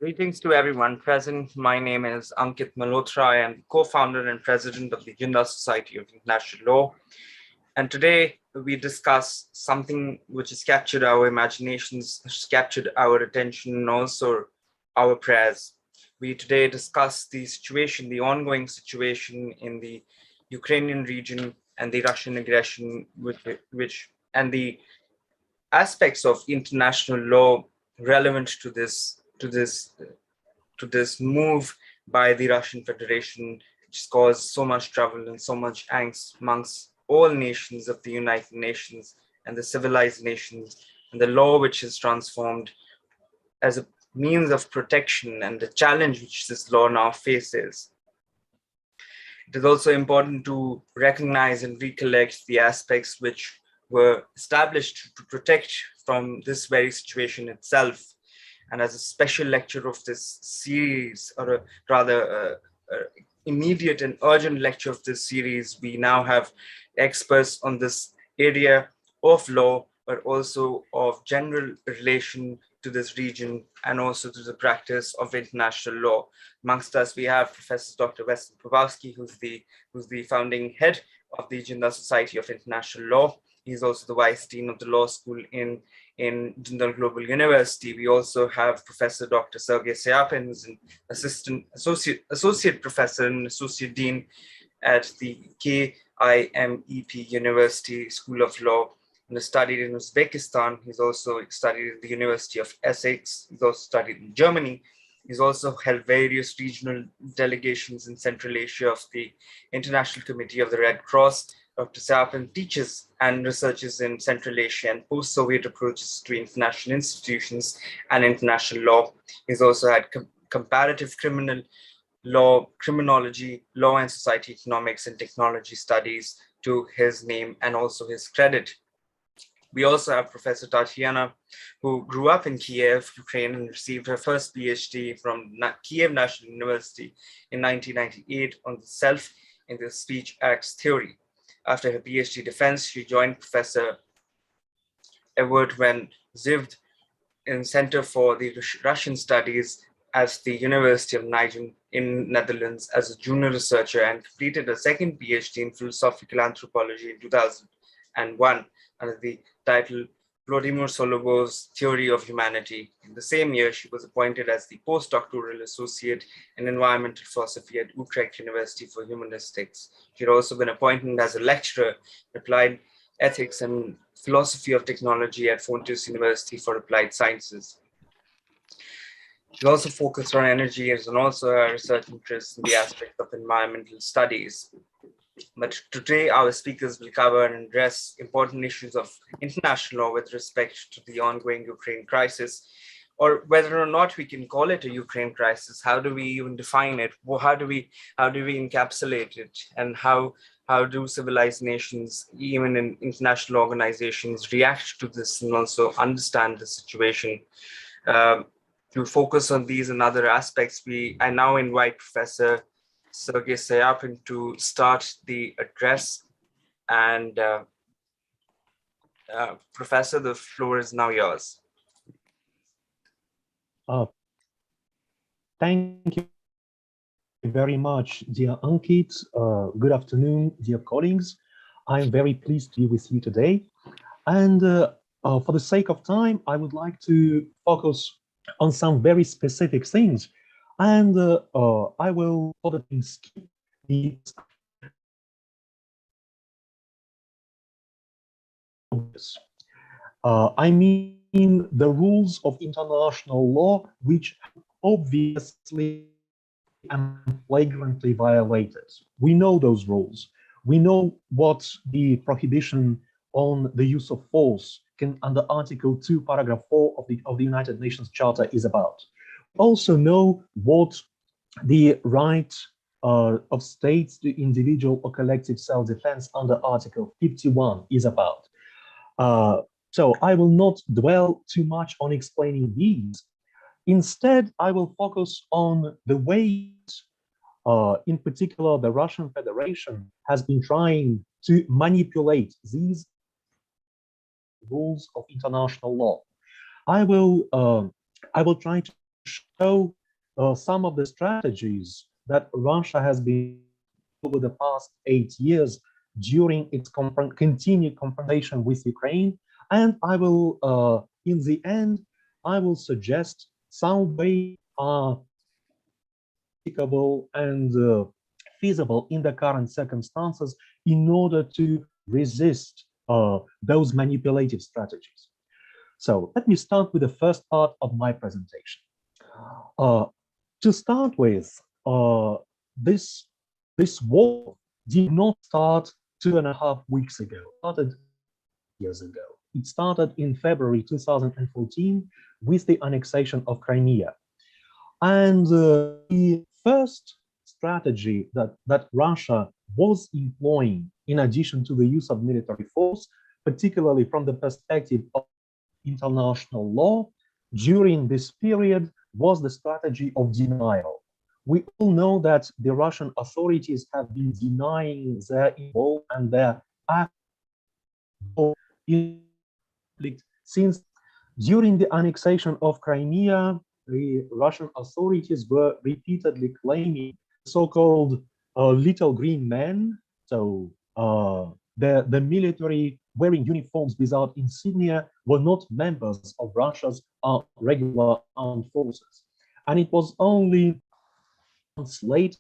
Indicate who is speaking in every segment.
Speaker 1: Greetings to everyone present. My name is Ankit Malhotra. I am co-founder and president of the Jinnah Society of International Law. And today we discuss something which has captured our imaginations, has captured our attention, and also our prayers. We today discuss the situation, the ongoing situation in the Ukrainian region and the Russian aggression, which and the aspects of international law relevant to this move by the Russian Federation, which has caused so much trouble and so much angst amongst all nations of the United Nations and the civilized nations, and the law which is transformed as a means of protection and the challenge which this law now faces. It is also important to recognize and recollect the aspects which were established to protect from this very situation itself. And as a special lecture of this series, or rather immediate and urgent lecture of this series, we now have experts on this area of law, but also of general relation to this region and also to the practice of international law. Amongst us, we have Professor Dr. Weston Probowski, who's the founding head of the Jinnah Society of International Law. He's also the vice dean of the law school in Jindal Global University. We also have Professor Dr. Sergei Sayapin, who's an associate professor and associate dean at the KIMEP University School of Law, and has studied in Uzbekistan. He's also studied at the University of Essex. He's also studied in Germany. He's also held various regional delegations in Central Asia of the International Committee of the Red Cross. Dr. Sayapin teaches and researches in Central Asia and post-Soviet approaches to international institutions and international law. He's also had comparative criminal law, criminology, law and society economics, and technology studies to his name and also his credit. We also have Professor Tatiana, who grew up in Kiev, Ukraine, and received her first PhD from Kiev National University in 1998 on the self in the speech acts theory. After her PhD defense, she joined Professor Edward van Zivd in Center for the Russian Studies at the University of Nijmegen in Netherlands as a junior researcher, and completed a second PhD in philosophical anthropology in 2001 under the title Vladimir Solovyov's Theory of Humanity. In the same year, she was appointed as the postdoctoral associate in environmental philosophy at Utrecht University for Humanistics. She had also been appointed as a lecturer in applied ethics and philosophy of technology at Fontys University for Applied Sciences. She also focused on energy and also her research interests in the aspect of environmental studies. But today, our speakers will cover and address important issues of international law with respect to the ongoing Ukraine crisis, or whether or not we can call it a Ukraine crisis. How do we even define it? How do we encapsulate it? And how do civilized nations, even in international organizations, react to this and also understand the situation? To focus on these and other aspects, I now invite Professor Sergei Sayapin to start the address. And Professor, the floor is now yours.
Speaker 2: Thank you very much, dear Ankit. Good afternoon, dear colleagues. I'm very pleased to be with you today. And for the sake of time, I would like to focus on some very specific things. And I will skip these. I mean the rules of international law, which obviously and flagrantly violated. We know those rules. We know what the prohibition on the use of force under Article 2, Paragraph 4 of the United Nations Charter is about. We also know what the right of states to individual or collective self-defense under Article 51 is about. So I will not dwell too much on explaining these. Instead, I will focus on the ways, in particular, the Russian Federation has been trying to manipulate these rules of international law. I will try to show some of the strategies that Russia has been over the past 8 years during its continued confrontation with Ukraine. And I will, in the end, I will suggest some ways are applicable and feasible in the current circumstances in order to resist those manipulative strategies. So let me start with the first part of my presentation. Uh, to start with, this this war did not start 2.5 weeks ago. It started years ago. It started in February 2014 with the annexation of Crimea. And the first strategy that Russia was employing, in addition to the use of military force, particularly from the perspective of international law, during this period was the strategy of denial. We all know that the Russian authorities have been denying their involvement and their active in conflict since during the annexation of Crimea, the Russian authorities were repeatedly claiming so-called little green men, so the military wearing uniforms without insignia were not members of Russia's regular armed forces. And it was only months later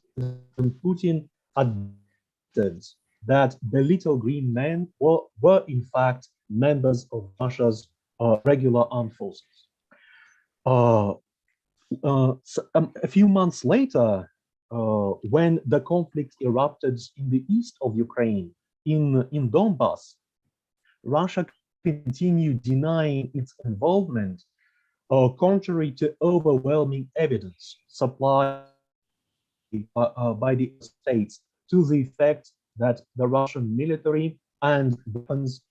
Speaker 2: Putin admitted that the little green men were in fact members of Russia's regular armed forces. Uh, a few months later, when the conflict erupted in the east of Ukraine, in Donbass, Russia continued denying its involvement, contrary to overwhelming evidence supplied by the states to the effect that the Russian military and weapons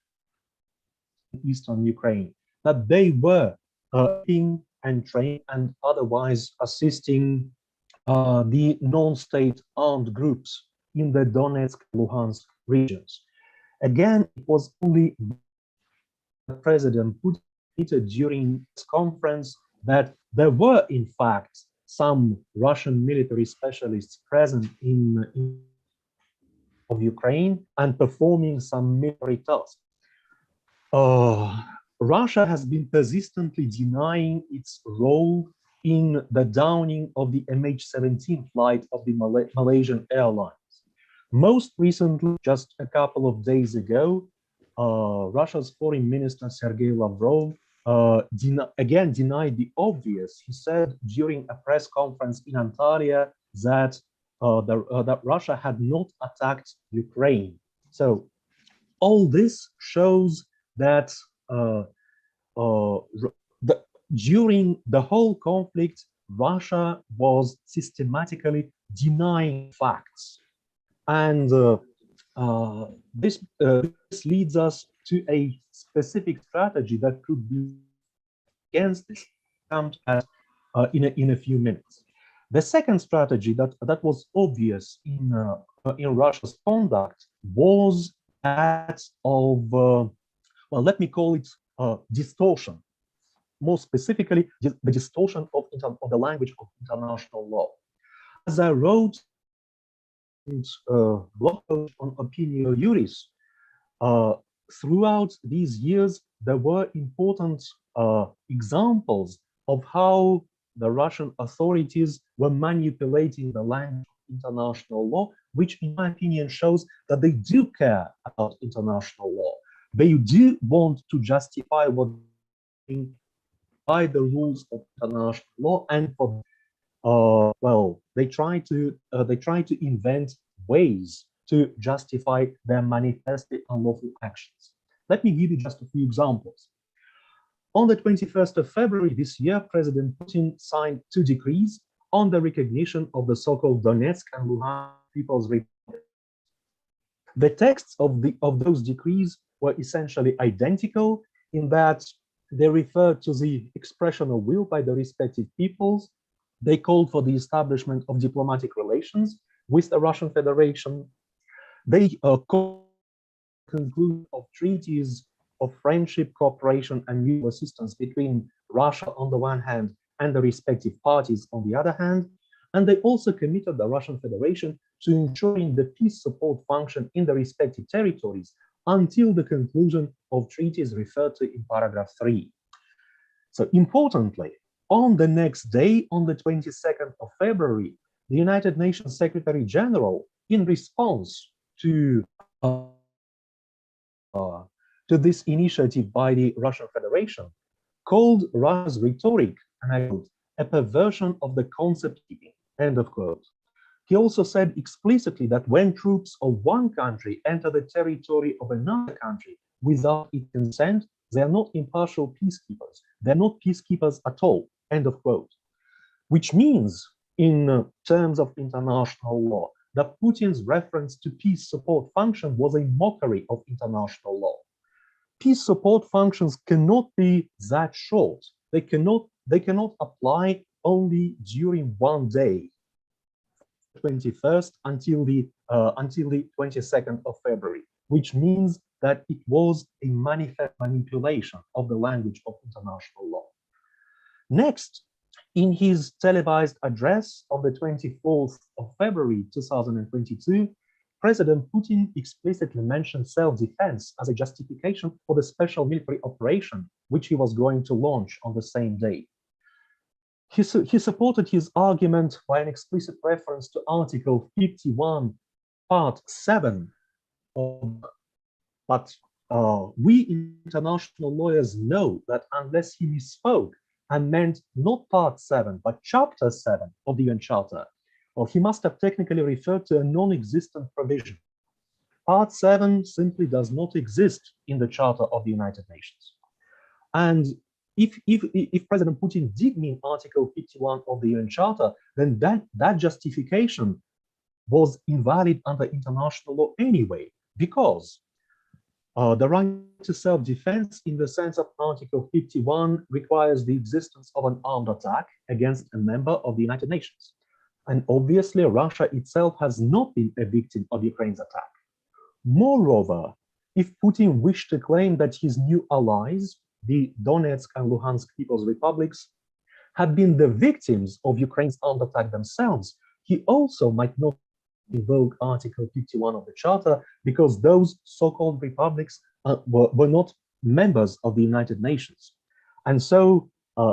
Speaker 2: in eastern Ukraine, that they were being and trained and otherwise assisting the non-state armed groups in the Donetsk and Luhansk regions. Again, it was only President Putin admitted during this conference that there were, in fact, some Russian military specialists present in of Ukraine and performing some military tasks. Russia has been persistently denying its role in the downing of the MH17 flight of the Malaysian Airlines. Most recently, just a couple of days ago, Russia's Foreign Minister Sergei Lavrov again denied the obvious. He said during a press conference in Antalya that that Russia had not attacked Ukraine. So all this shows that during the whole conflict, Russia was systematically denying facts. And this leads us to a specific strategy that could be against this come at in a few minutes. The second strategy that was obvious in Russia's conduct was that of well, let me call it distortion. More specifically, the distortion of the language of international law. As I wrote in blog post on Opinio Juris, throughout these years, there were important examples of how the Russian authorities were manipulating the language of international law, which, in my opinion, shows that they do care about international law. They do want to justify what by the rules of international law, and for well, they try to invent ways to justify their manifestly unlawful actions. Let me give you just a few examples. On the 21st of February this year, President Putin signed 2 decrees on the recognition of the so-called Donetsk and Luhansk People's Republic. The texts of those decrees were essentially identical in that they referred to the expression of will by the respective peoples. They called for the establishment of diplomatic relations with the Russian Federation. They called for the conclusion of treaties of friendship, cooperation, and mutual assistance between Russia on the one hand and the respective parties on the other hand, and they also committed the Russian Federation to ensuring the peace support function in the respective territories until the conclusion of treaties referred to in paragraph 3. So importantly, on the next day, on the 22nd of February, the United Nations Secretary General, in response to this initiative by the Russian Federation, called Russia's rhetoric, and I quote, a perversion of the concept keeping, end of quote. He also said explicitly that when troops of one country enter the territory of another country without its consent, they are not impartial peacekeepers. They're not peacekeepers at all, end of quote. Which means, in terms of international law, that Putin's reference to peace support function was a mockery of international law. Peace support functions cannot be that short. They cannot apply only during one day, 21st until the 22nd of February, which means that it was a manifest manipulation of the language of international law. Next, in his televised address of the 24th of February 2022, President Putin explicitly mentioned self-defense as a justification for the special military operation, which he was going to launch on the same day. He supported his argument by an explicit reference to Article 51, Part 7 of, but we international lawyers know that unless he misspoke and meant not Part 7, but Chapter 7 of the UN Charter, well, he must have technically referred to a non-existent provision. Part 7 simply does not exist in the Charter of the United Nations. And if President Putin did mean Article 51 of the UN Charter, then that justification was invalid under international law anyway, because the right to self-defense in the sense of Article 51 requires the existence of an armed attack against a member of the United Nations. And obviously, Russia itself has not been a victim of Ukraine's attack. Moreover, if Putin wished to claim that his new allies, the Donetsk and Luhansk People's Republics, had been the victims of Ukraine's armed attack themselves, he also might not invoke Article 51 of the Charter because those so-called republics were not members of the United Nations. And so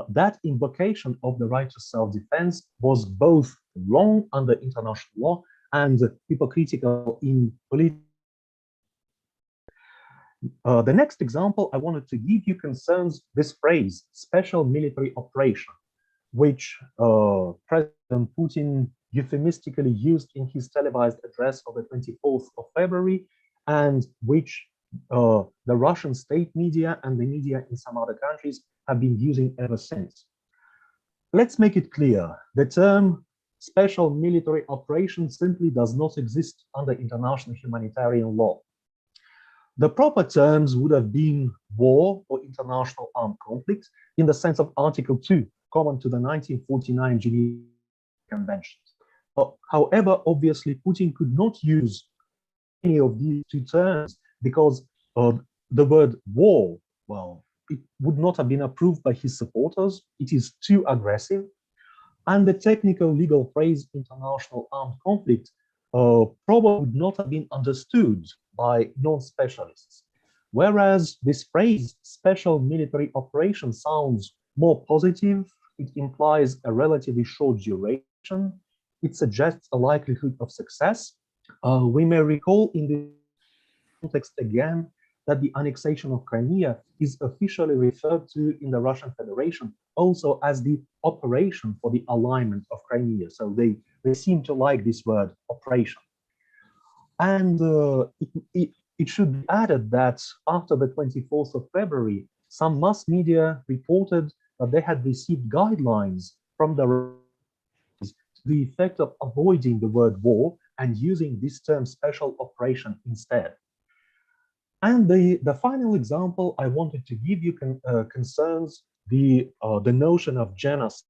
Speaker 2: that invocation of the right to self-defense was both wrong under international law and hypocritical in political. The next example I wanted to give you concerns this phrase, special military operation, which President Putin euphemistically used in his televised address of the 24th of February, and which the Russian state media and the media in some other countries have been using ever since. Let's make it clear, the term special military operation simply does not exist under international humanitarian law. The proper terms would have been war or international armed conflict in the sense of Article 2, common to the 1949 Geneva Conventions. However, obviously, Putin could not use any of these two terms because the word war, well, it would not have been approved by his supporters. It is too aggressive. And the technical legal phrase international armed conflict probably would not have been understood by non-specialists. Whereas this phrase, special military operation, sounds more positive, it implies a relatively short duration, it suggests a likelihood of success. We may recall in this context again that the annexation of Crimea is officially referred to in the Russian Federation also as the operation for the alignment of Crimea. So they seem to like this word, operation. And it should be added that after the 24th of February, some mass media reported that they had received guidelines from the effect of avoiding the word war and using this term special operation instead. And the final example I wanted to give you concerns the notion of genocide.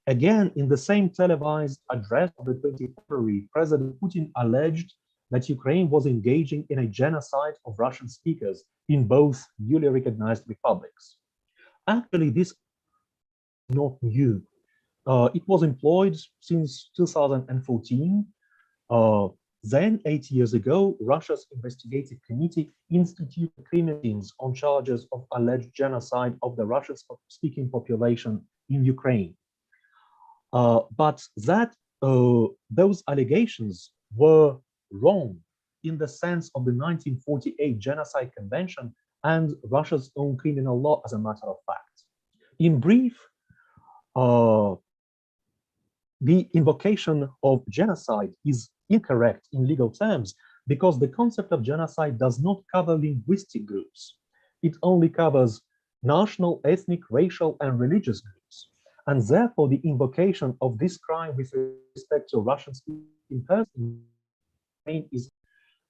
Speaker 2: Again, in the same televised address of the 20th of February, President Putin alleged that Ukraine was engaging in a genocide of Russian speakers in both newly recognized republics. Actually, this not new. It was employed since 2014. Then, 8 years ago, Russia's investigative committee instituted criminal proceedings on charges of alleged genocide of the Russian-speaking population in Ukraine. But those allegations were wrong in the sense of the 1948 Genocide Convention and Russia's own criminal law, as a matter of fact. In brief, uh, the invocation of genocide is incorrect in legal terms because the concept of genocide does not cover linguistic groups. It only covers national, ethnic, racial, and religious groups. And therefore, the invocation of this crime with respect to Russian-speaking persons is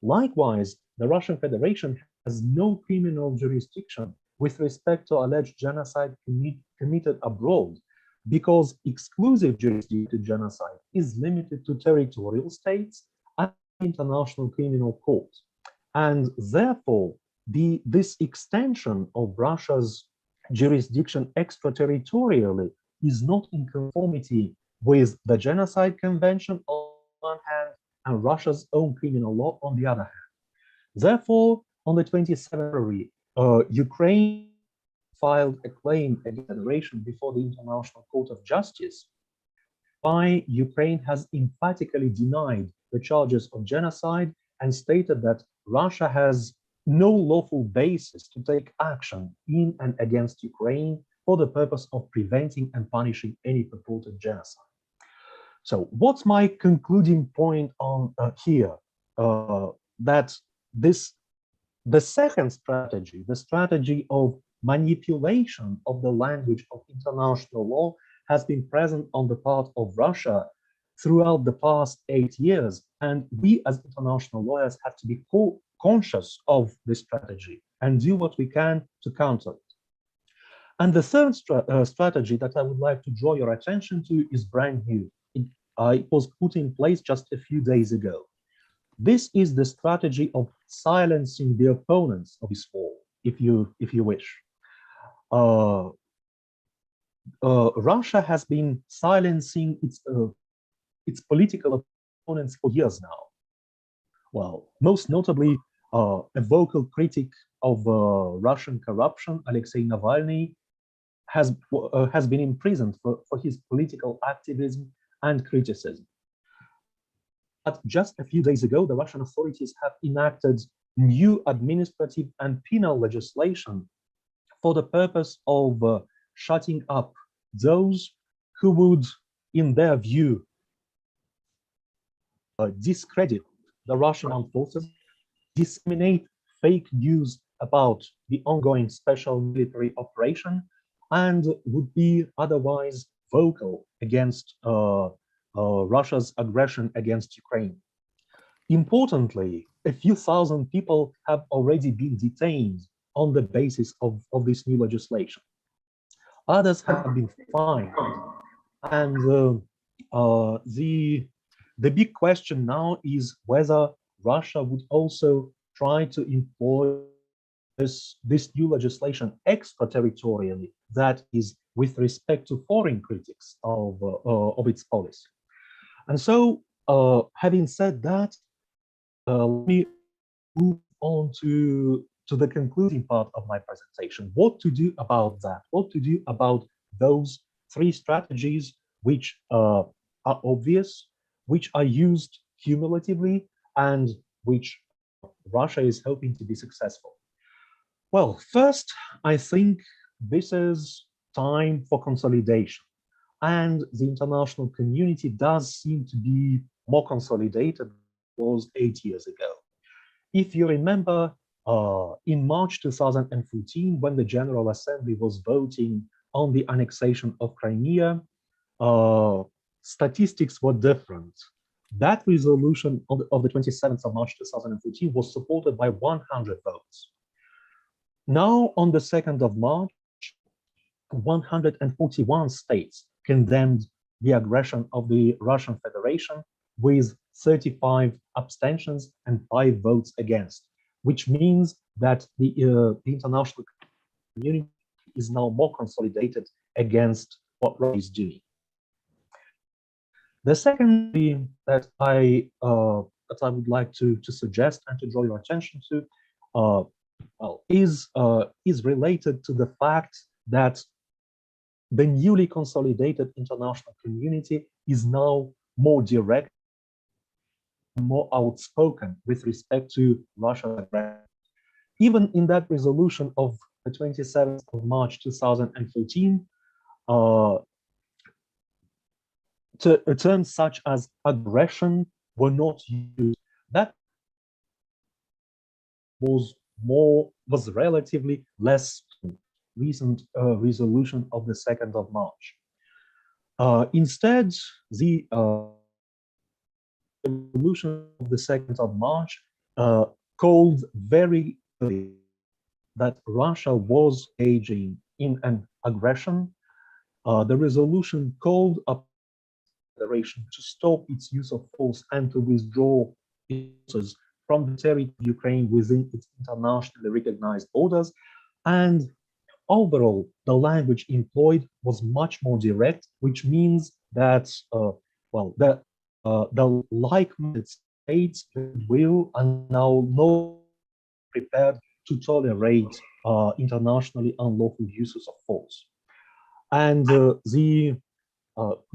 Speaker 2: likewise, the Russian Federation has no criminal jurisdiction with respect to alleged genocide committed abroad, because exclusive jurisdiction to genocide is limited to territorial states and international criminal court. And therefore, this extension of Russia's jurisdiction extraterritorially is not in conformity with the Genocide Convention on one hand and Russia's own criminal law on the other hand. Therefore, on the 27th of February, Ukraine filed a claim against the Federation before the International Court of Justice, why Ukraine has emphatically denied the charges of genocide and stated that Russia has no lawful basis to take action in and against Ukraine for the purpose of preventing and punishing any purported genocide. So what's my concluding point on here? That the second strategy, the strategy of manipulation of the language of international law, has been present on the part of Russia throughout the past 8 years. And we as international lawyers have to be conscious of this strategy and do what we can to counter it. And the third strategy that I would like to draw your attention to is brand new. It was put in place just a few days ago. This is the strategy of silencing the opponents of this war, if you wish. Russia has been silencing its political opponents for years now. Well, most notably, a vocal critic of Russian corruption, Alexei Navalny, has been imprisoned for his political activism and criticism. But just a few days ago, the Russian authorities have enacted new administrative and penal legislation for the purpose of shutting up those who would, in their view, discredit the Russian armed forces, disseminate fake news about the ongoing special military operation, and would be otherwise vocal against Russia's aggression against Ukraine. Importantly, a few thousand people have already been detained on the basis of this new legislation. Others have been fined. And the big question now is whether Russia would also try to employ this new legislation extraterritorially, that is, with respect to foreign critics of its policy. And so, having said that, let me move on to the concluding part of my presentation. What to do about that? What to do about those three strategies which are obvious, which are used cumulatively, and which Russia is hoping to be successful? Well, first, I think this is time for consolidation. And the international community does seem to be more consolidated than it was 8 years ago. If you remember, in March 2014, when the General Assembly was voting on the annexation of Crimea, statistics were different. That resolution of the 27th of March 2014 was supported by 100 votes. Now, on the 2nd of March, 141 states condemned the aggression of the Russian Federation with 35 abstentions and 5 votes against, which means that the international community is now more consolidated against what Russia is doing. The second thing that I would like to suggest and to draw your attention to is related to the fact that the newly consolidated international community is now more direct, more outspoken with respect to Russia's aggression. Even in that resolution of the 27th of March 2014, terms such as aggression were not used. That was relatively less recent resolution of the 2nd of March. Instead, the resolution of the 2nd of March called very clearly that Russia was engaging in an aggression. The resolution called up the Federation to stop its use of force and to withdraw its forces from the territory of Ukraine within its internationally recognized borders. And overall, the language employed was much more direct, which means that, the like-minded states will and now no prepared to tolerate internationally unlawful uses of force. And the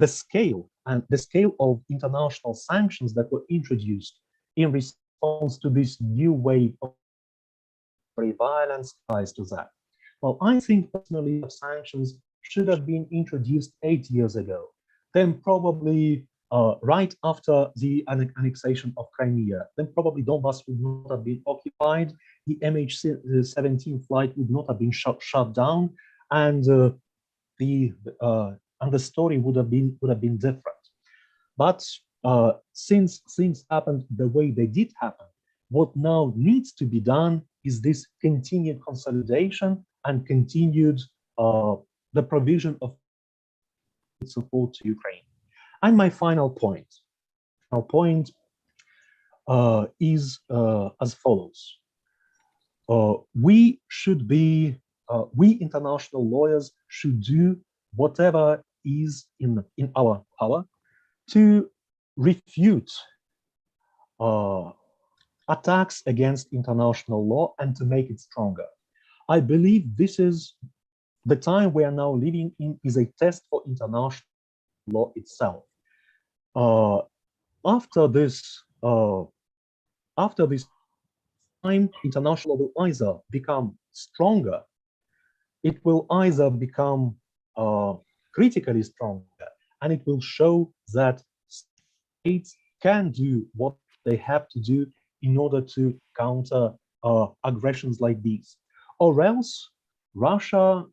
Speaker 2: scale of international sanctions that were introduced in response to this new wave of violence ties to that. Well, I think personally sanctions should have been introduced 8 years ago. Then probably right after the annexation of Crimea, then probably Donbass would not have been occupied, the MH17 flight would not have been shut down, and the story would have been different. But since things happened the way they did happen, what now needs to be done is this continued consolidation and continued the provision of support to Ukraine. And my final point is as follows. We international lawyers should do whatever is in our power to refute attacks against international law and to make it stronger. I believe this is the time we are now living in is a test for international law itself. After this time, international law will either become stronger, it will either become critically stronger, and it will show that states can do what they have to do in order to counter aggressions like these. Or else Russia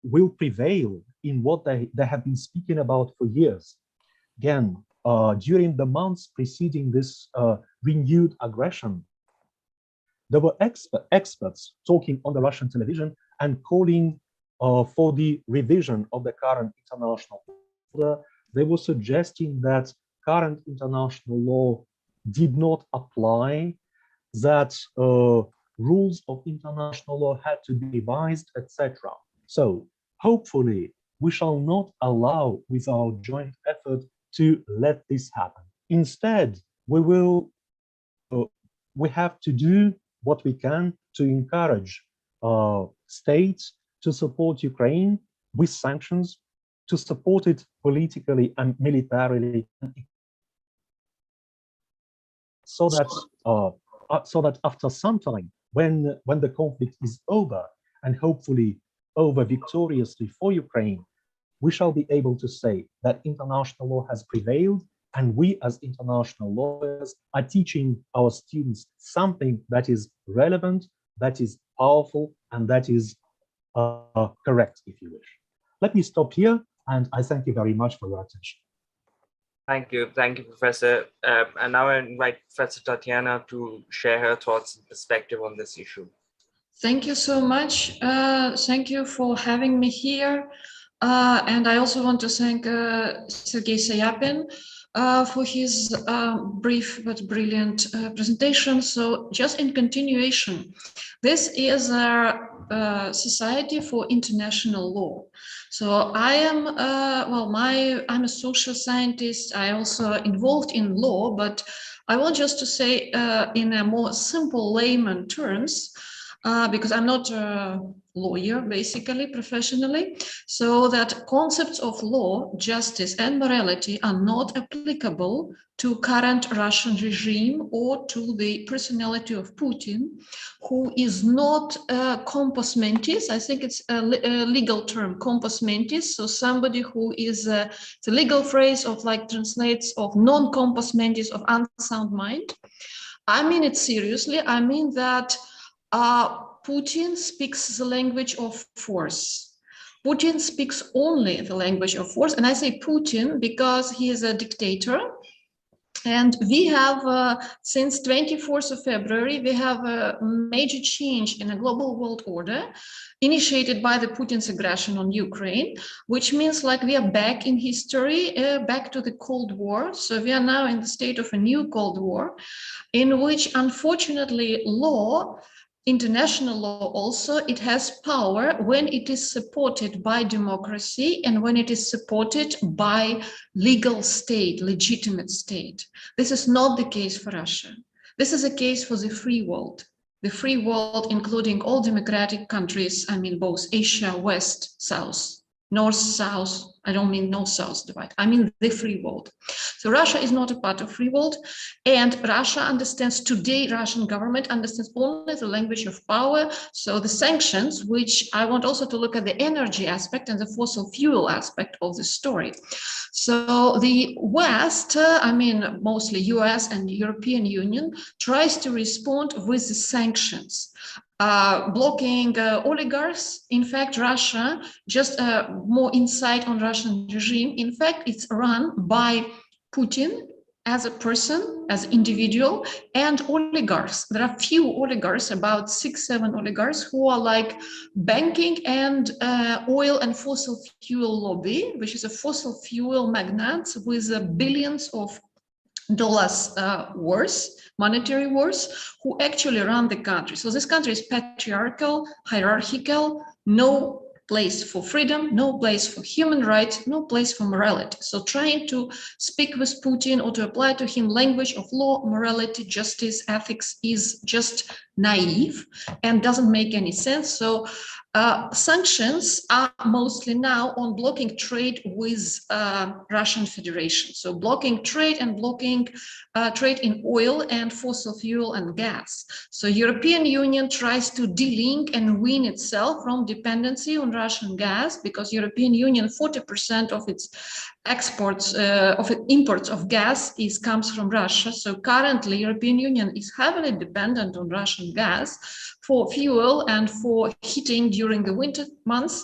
Speaker 2: will prevail in what they have been speaking about for years. Again, during the months preceding this renewed aggression, there were experts talking on the Russian television and calling for the revision of the current international order. They were suggesting that current international law did not apply, that rules of international law had to be revised, etc. So hopefully we shall not allow with our joint effort to let this happen. Instead, we have to do what we can to encourage states to support Ukraine with sanctions, to support it politically and militarily, so that after some time, when the conflict is over, and hopefully over victoriously for Ukraine, we shall be able to say that international law has prevailed, and we as international lawyers are teaching our students something that is relevant, that is powerful, and that is correct, if you wish. Let me stop here, and I thank you very much for your attention.
Speaker 1: Thank you, Professor. And now I invite Professor Tatiana to share her thoughts and perspective on this issue.
Speaker 3: Thank you so much. Thank you for having me here. And I also want to thank Sergei Sayapin for his brief but brilliant presentation. So just in continuation, this is Society for International Law. So I am, I'm a social scientist. I also involved in law, but I want just to say in a more simple layman terms, because I'm not a lawyer, basically, professionally, so that concepts of law, justice, and morality are not applicable to current Russian regime or to the personality of Putin, who is not compos mentis. I think it's a legal term, compos mentis. So somebody who is the legal phrase of like translates of non-compos mentis, of unsound mind. I mean it seriously. I mean that Putin speaks the language of force. Putin speaks only the language of force. And I say Putin because he is a dictator. And we have, since 24th of February, we have a major change in a global world order initiated by the Putin's aggression on Ukraine, which means like we are back in history, back to the Cold War. So we are now in the state of a new Cold War, in which unfortunately law, international law also, it has power when it is supported by democracy and when it is supported by legal state, legitimate state. This is not the case for Russia. This is a case for the free world. The free world, including all democratic countries, I mean both Asia, West, South, North, South. I don't mean North-South divide. I mean the free world. So Russia is not a part of free world, and Russia understands today, Russian government understands only the language of power. So the sanctions, which I want also to look at the energy aspect and the fossil fuel aspect of the story. So the West, I mean mostly US and European Union, tries to respond with the sanctions. Blocking oligarchs. In fact, Russia, just more insight on Russian regime. In fact, it's run by Putin as a person, as an individual, and oligarchs. There are few oligarchs, about 6-7 oligarchs, who are like banking and oil and fossil fuel lobby, which is a fossil fuel magnates with billions of dollars worth, monetary worth, who actually run the country. So this country is patriarchal, hierarchical, no place for freedom, no place for human rights, no place for morality. So trying to speak with Putin or to apply to him language of law, morality, justice, ethics is just naive and doesn't make any sense. So sanctions are mostly now on blocking trade with Russian Federation. So blocking trade and blocking trade in oil and fossil fuel and gas. So European Union tries to de-link and wean itself from dependency on Russian gas, because European Union, 40% of its exports, of imports of gas comes from Russia. So currently European Union is heavily dependent on Russian gas for fuel and for heating during the winter months,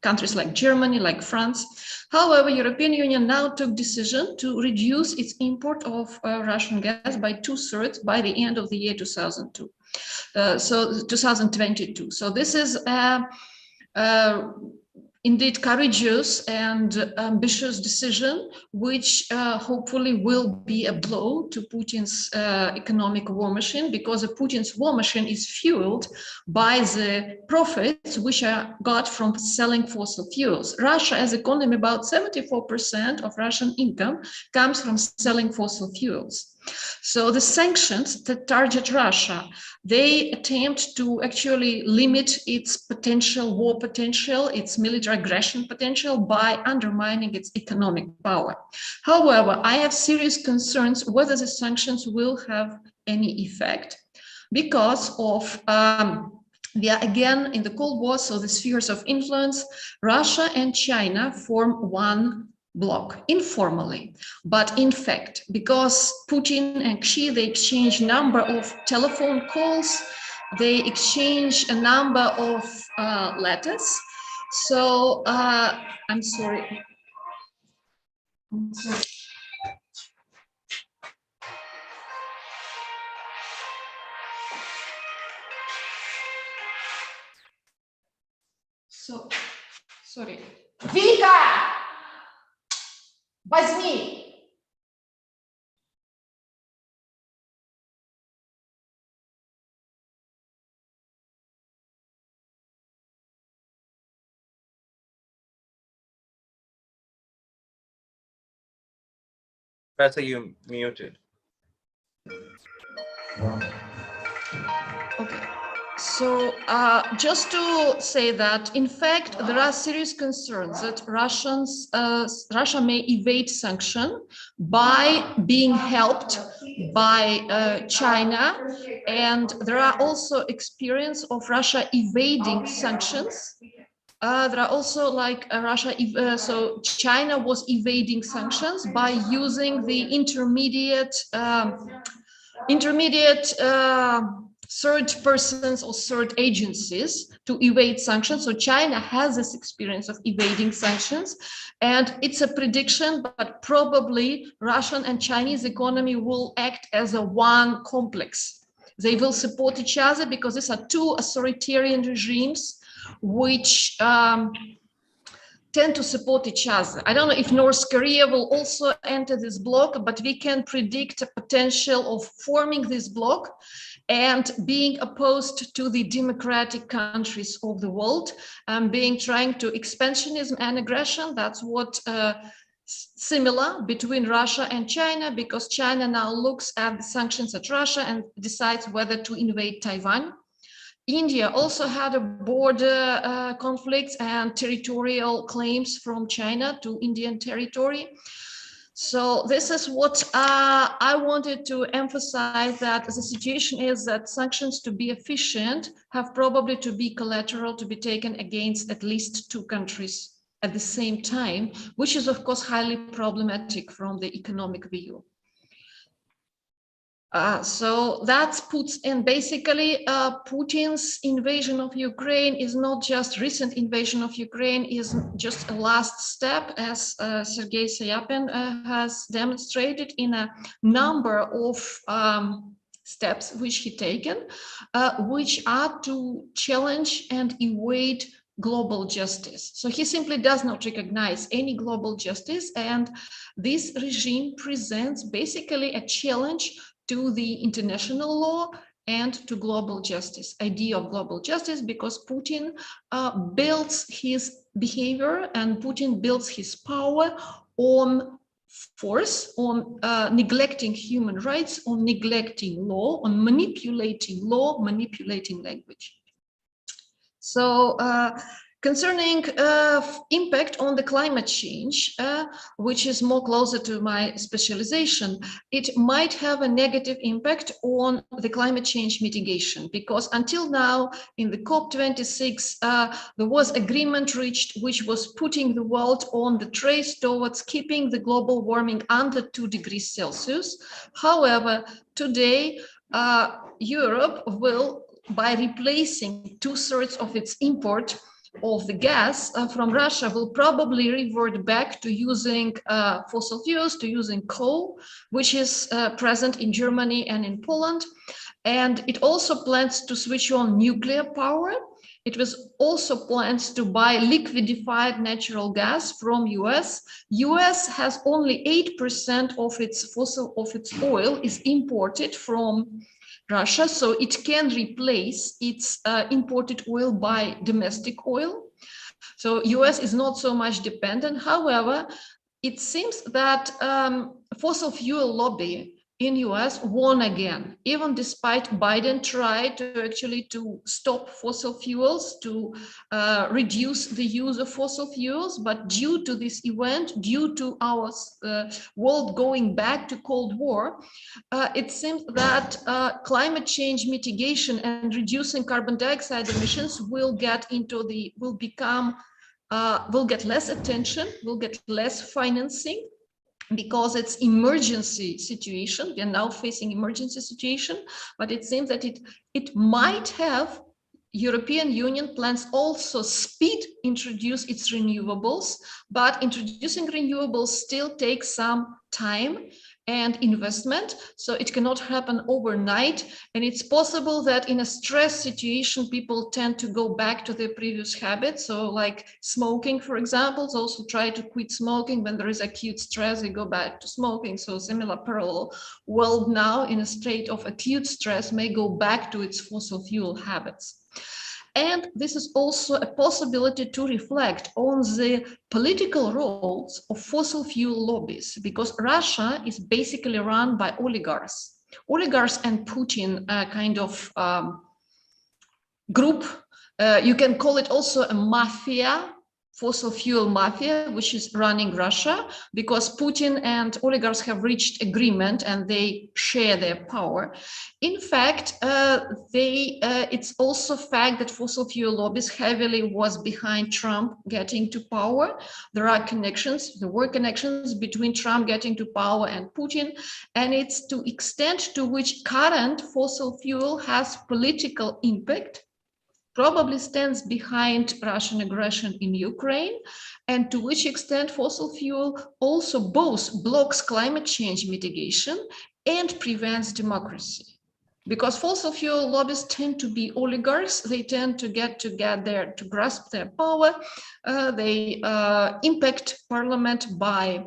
Speaker 3: countries like Germany, like France. However, European Union now took decision to reduce its import of Russian gas by 2/3 by the end of the year 2022. So 2022. So this is indeed courageous and ambitious decision, which hopefully will be a blow to Putin's economic war machine, because Putin's war machine is fueled by the profits which are got from selling fossil fuels. Russia as economy, about 74% of Russian income comes from selling fossil fuels. So the sanctions that target Russia, they attempt to actually limit its potential war potential, its military aggression potential, by undermining its economic power. However, I have serious concerns whether the sanctions will have any effect, because of we are again in the Cold War, so the spheres of influence. Russia and China form one bloc informally, but in fact, because Putin and Xi, they exchange number of telephone calls, they exchange a number of letters. So I'm sorry. So, sorry. Вика! Возьми!
Speaker 1: Professor, you muted.
Speaker 3: Okay. So just to say that, in fact, there are serious concerns that Russia may evade sanction by being helped by China. And there are also experience of Russia evading sanctions. There are also like so China was evading sanctions by using the intermediate third persons or third agencies to evade sanctions. So China has this experience of evading sanctions, and it's a prediction, but probably Russian and Chinese economy will act as a one complex. They will support each other because these are two authoritarian regimes which tend to support each other. I don't know if North Korea will also enter this bloc, but we can predict a potential of forming this bloc and being opposed to the democratic countries of the world, being trying to expansionism and aggression. That's what similar between Russia and China, because China now looks at the sanctions at Russia and decides whether to invade Taiwan. India also had a border conflicts and territorial claims from China to Indian territory. So this is what I wanted to emphasize, that the situation is that sanctions, to be efficient, have probably to be collateral, to be taken against at least two countries at the same time, which is of course highly problematic from the economic view. So that puts in basically Putin's invasion of Ukraine is not just recent invasion of Ukraine, is just a last step, as Sergei Sayapin has demonstrated in a number of steps which he taken, which are to challenge and evade global justice. So he simply does not recognize any global justice, and this regime presents basically a challenge to the international law and to global justice, idea of global justice, because Putin builds his behavior and Putin builds his power on force, on neglecting human rights, on neglecting law, on manipulating law, manipulating language. So concerning impact on the climate change, which is more closer to my specialization, it might have a negative impact on the climate change mitigation, because until now in the COP26, there was agreement reached which was putting the world on the trace towards keeping the global warming under 2 degrees Celsius. However, today, Europe will, by replacing 2/3 of its import of the gas from Russia, will probably revert back to using fossil fuels, to using coal, which is present in Germany and in Poland. And it also plans to switch on nuclear power. It was also plans to buy liquefied natural gas from US. US has only 8% of its oil is imported from Russia, so it can replace its imported oil by domestic oil. So US is not so much dependent. However, it seems that fossil fuel lobby in US won again, even despite Biden tried to actually to stop fossil fuels, to reduce the use of fossil fuels. But due to this event, due to our world going back to Cold War, it seems that climate change mitigation and reducing carbon dioxide emissions will get less attention, will get less financing, because it's emergency situation. We are now facing emergency situation, but it seems that it might have European Union plans also introduce its renewables, but introducing renewables still takes some time and investment, so it cannot happen overnight. And it's possible that in a stress situation, people tend to go back to their previous habits. So like smoking, for example, also try to quit smoking. When there is acute stress, they go back to smoking. So similar parallel world now in a state of acute stress may go back to its fossil fuel habits. And this is also a possibility to reflect on the political roles of fossil fuel lobbies, because Russia is basically run by oligarchs. Oligarchs and Putin kind of group. You can call it also a mafia, fossil fuel mafia, which is running Russia, because Putin and oligarchs have reached agreement and they share their power. In fact, it's also fact that fossil fuel lobbies heavily was behind Trump getting to power. There are connections, there were connections between Trump getting to power and Putin, and it's to extent to which current fossil fuel has political impact, probably stands behind Russian aggression in Ukraine, and to which extent fossil fuel also both blocks climate change mitigation and prevents democracy. Because fossil fuel lobbies tend to be oligarchs, they tend to get together to grasp their power, they impact parliament by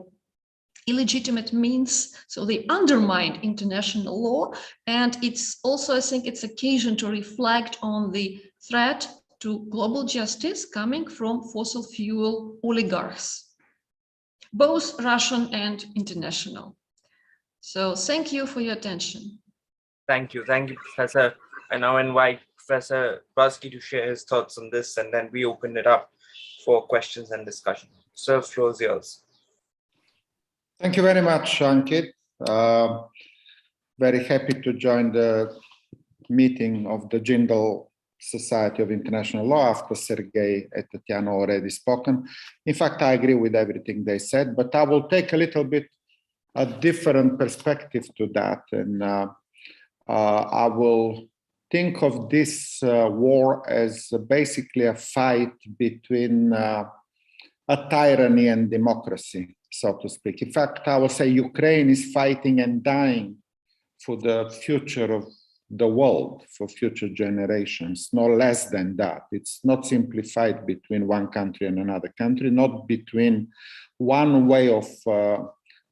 Speaker 3: illegitimate means, so they undermine international law, and it's also, I think, it's occasion to reflect on the threat to global justice coming from fossil fuel oligarchs, both Russian and international. So thank you for your attention.
Speaker 1: Thank you, Professor. I now invite Professor Brodsky to share his thoughts on this, and then we open it up for questions and discussion. Sir, floor is yours.
Speaker 4: Thank you very much, Ankit. Very happy to join the meeting of the Jindal Society of International Law after Sergei and Tatiana already spoken. In fact, I agree with everything they said, but I will take a little bit a different perspective to that. And I will think of this war as basically a fight between a tyranny and democracy, so to speak. In fact, I will say Ukraine is fighting and dying for the future of the world, for future generations, no less than that. It's not simply fight between one country and another country, not between one way of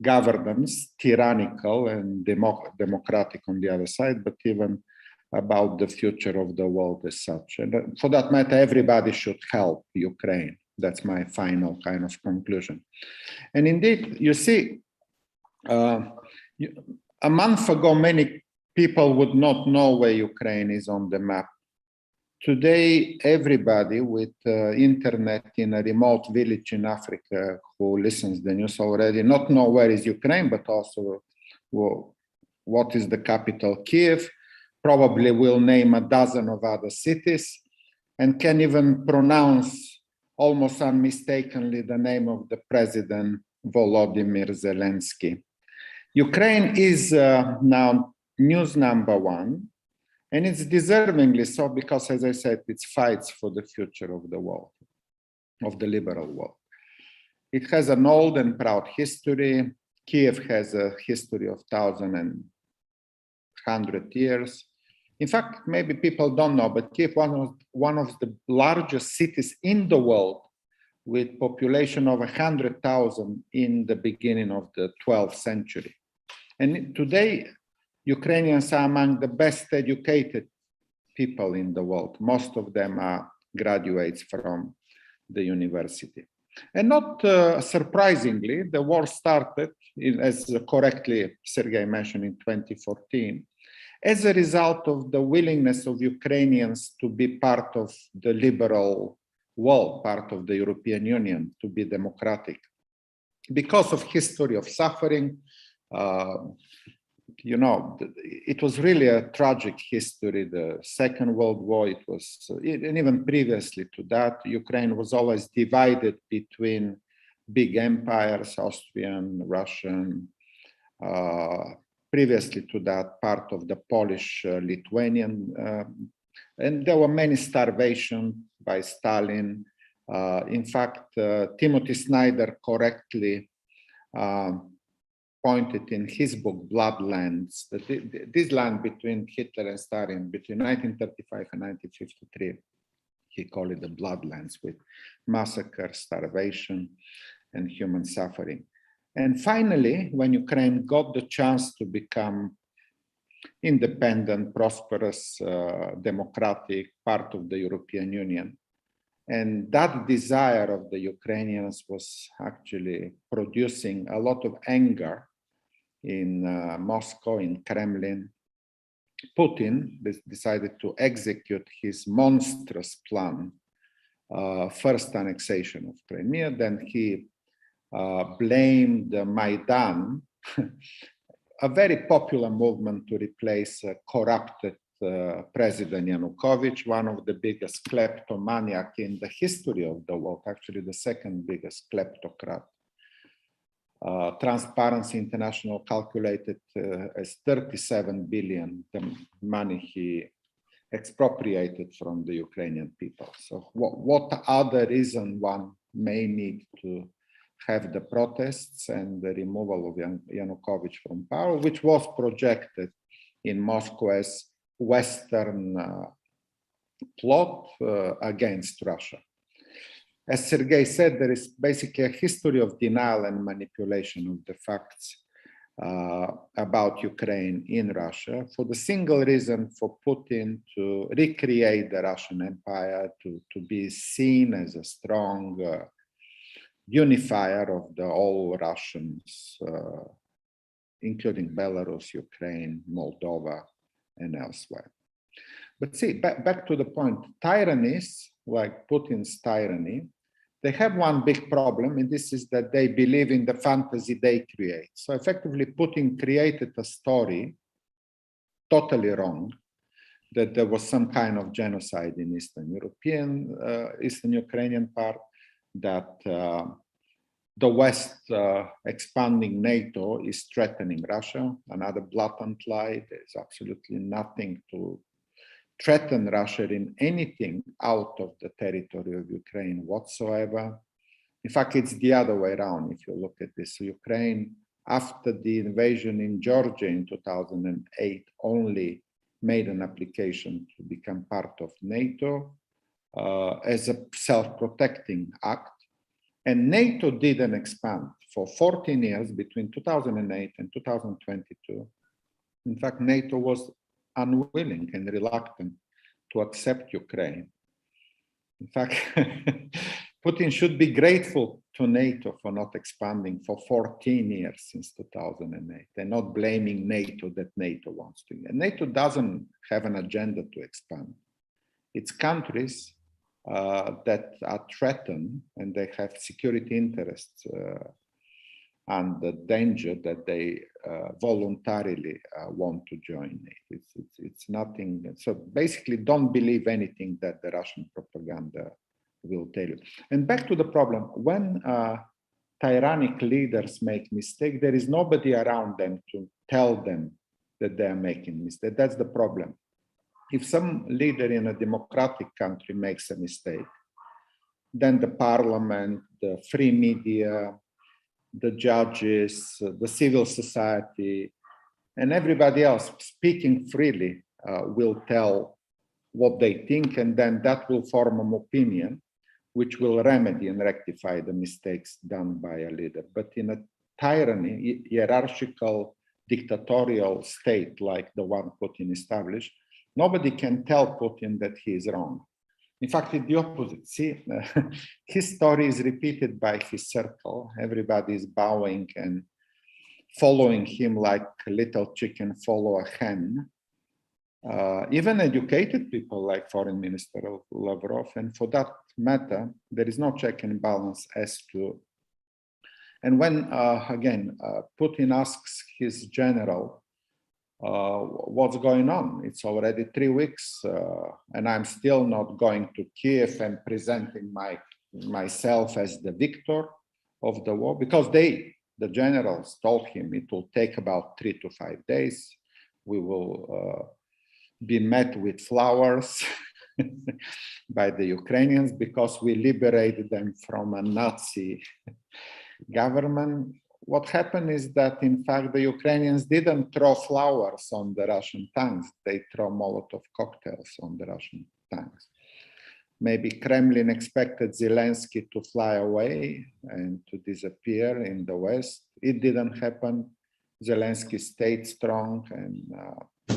Speaker 4: governance, tyrannical and democratic on the other side, but even about the future of the world as such. And for that matter, everybody should help Ukraine. That's my final kind of conclusion. And indeed, you see, a month ago, many people would not know where Ukraine is on the map. Today, everybody with internet in a remote village in Africa who listens to the news already not know where is Ukraine, but also what is the capital, Kiev, probably will name a dozen of other cities, and can even pronounce almost unmistakably the name of the president, Volodymyr Zelensky. Ukraine is now news number one, and it's deservingly so because, as I said, it fights for the future of the world, of the liberal world. It has an old and proud history. Kiev has a history of 1,100 years. In fact, maybe people don't know, but Kiev was one of the largest cities in the world, with population of 100,000 in the beginning of the 12th century. And today, Ukrainians are among the best educated people in the world. Most of them are graduates from the university. And not surprisingly, the war started, as correctly Sergei mentioned, in 2014, as a result of the willingness of Ukrainians to be part of the liberal world, part of the European Union, to be democratic. Because of history of suffering, you know, it was really a tragic history. The Second World War, it was, and even previously to that, Ukraine was always divided between big empires, Austrian, Russian, previously to that, part of the Polish, Lithuanian, and there were many starvation by Stalin. In fact, Timothy Snyder correctly pointed in his book, Bloodlands, that this land between Hitler and Stalin, between 1935 and 1953, he called it the Bloodlands, with massacre, starvation, and human suffering. And finally, when Ukraine got the chance to become independent, prosperous, democratic part of the European Union. And that desire of the Ukrainians was actually producing a lot of anger in Moscow, in Kremlin. Putin decided to execute his monstrous plan, first annexation of Crimea, then he blamed Maidan, a very popular movement to replace a corrupted President Yanukovych, one of the biggest kleptomaniac in the history of the world, actually the second biggest kleptocrat. Transparency International calculated as 37 billion the money he expropriated from the Ukrainian people. So what other reason one may need to have the protests and the removal of Yanukovych from power, which was projected in Moscow as Western plot against Russia. As Sergei said, there is basically a history of denial and manipulation of the facts about Ukraine in Russia for the single reason for Putin to recreate the Russian Empire, to be seen as a strong unifier of the all Russians, including Belarus, Ukraine, Moldova, and elsewhere. But see, back to the point, tyrannies like Putin's tyranny, they have one big problem, and this is that they believe in the fantasy they create. So effectively, Putin created a story, totally wrong, that there was some kind of genocide in Eastern Ukrainian part, that the West expanding NATO is threatening Russia, another blatant lie. There's absolutely nothing to threaten Russia in anything out of the territory of Ukraine whatsoever. In fact, it's the other way around if you look at this. So Ukraine, after the invasion in Georgia in 2008, only made an application to become part of NATO as a self-protecting act. And NATO didn't expand for 14 years between 2008 and 2022. In fact, NATO was unwilling and reluctant to accept Ukraine. In fact, Putin should be grateful to NATO for not expanding for 14 years since 2008 and not blaming NATO that NATO wants to. And NATO doesn't have an agenda to expand. It's countries that are threatened and they have security interests and the danger that they voluntarily want to join it. It's nothing. So basically, don't believe anything that the Russian propaganda will tell you. And back to the problem, when tyrannic leaders make mistakes, there is nobody around them to tell them that they are making mistakes. That's the problem. If some leader in a democratic country makes a mistake, then the parliament, the free media, the judges, the civil society, and everybody else speaking freely will tell what they think, and then that will form an opinion which will remedy and rectify the mistakes done by a leader. But in a tyranny, hierarchical, dictatorial state like the one Putin established, nobody can tell Putin that he is wrong. In fact, it's the opposite. See, his story is repeated by his circle. Everybody is bowing and following him like a little chicken follow a hen. Even educated people like Foreign Minister Lavrov, and for that matter, there is no check and balance as to. And when, again, Putin asks his general, what's going on? It's already 3 weeks and I'm still not going to Kiev and presenting myself as the victor of the war, because the generals told him it will take about 3 to 5 days. We will be met with flowers by the Ukrainians because we liberated them from a Nazi government. What happened is that, in fact, the Ukrainians didn't throw flowers on the Russian tanks. They throw Molotov cocktails on the Russian tanks. Maybe Kremlin expected Zelensky to fly away and to disappear in the West. It didn't happen. Zelensky stayed strong and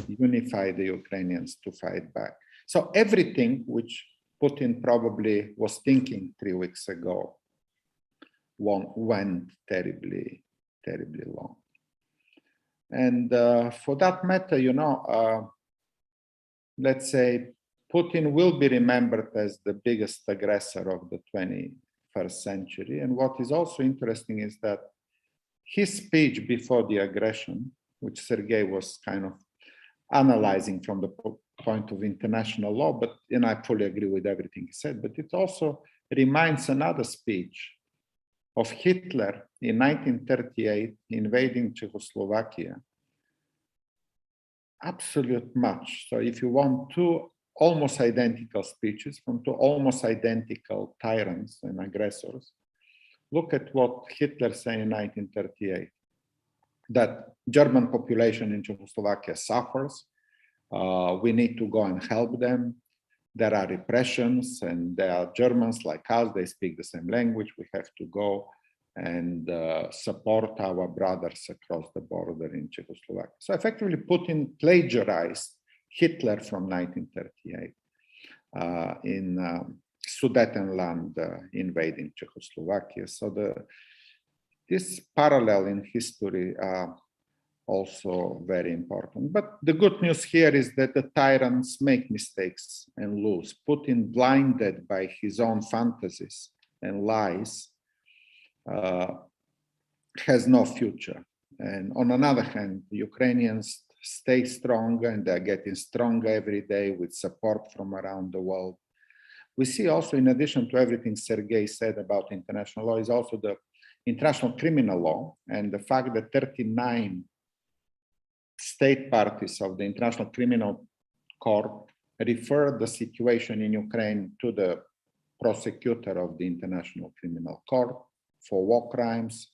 Speaker 4: unify the Ukrainians to fight back. So everything which Putin probably was thinking 3 weeks ago went terribly, terribly long. And for that matter, you know, let's say Putin will be remembered as the biggest aggressor of the 21st century. And what is also interesting is that his speech before the aggression, which Sergei was kind of analyzing from the point of international law, but and I fully agree with everything he said, but it also reminds another speech of Hitler in 1938 invading Czechoslovakia. Absolute match. So if you want two almost identical speeches from two almost identical tyrants and aggressors, look at what Hitler said in 1938, that German population in Czechoslovakia suffers. We need to go and help them. There are repressions and there are Germans like us, they speak the same language. We have to go and support our brothers across the border in Czechoslovakia. So effectively Putin plagiarized Hitler from 1938 in Sudetenland invading Czechoslovakia. So this parallel in history are also very important. But the good news here is that the tyrants make mistakes and lose. Putin, blinded by his own fantasies and lies, has no future. And on the other hand, the Ukrainians stay stronger and they're getting stronger every day with support from around the world. We see also, in addition to everything Sergei said about international law, is also the international criminal law and the fact that 39 state parties of the International Criminal Court referred the situation in Ukraine to the prosecutor of the International Criminal Court for war crimes.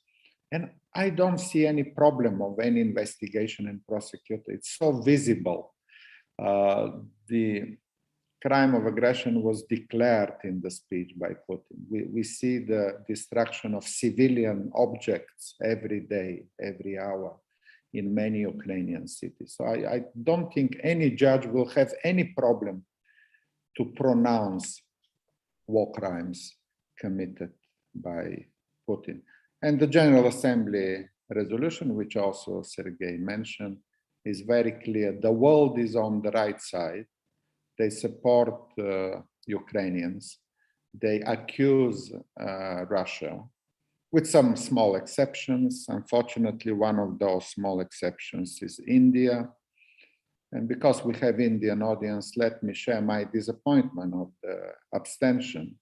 Speaker 4: And I don't see any problem of any investigation and prosecutor. It's so visible. The crime of aggression was declared in the speech by Putin. We see the destruction of civilian objects every day, every hour in many Ukrainian cities. So I don't think any judge will have any problem to pronounce war crimes committed by Putin. And the General Assembly resolution, which also Sergei mentioned, is very clear. The world is on the right side. They support Ukrainians. They accuse Russia, with some small exceptions. Unfortunately, one of those small exceptions is India. And because we have Indian audience, let me share my disappointment of the abstention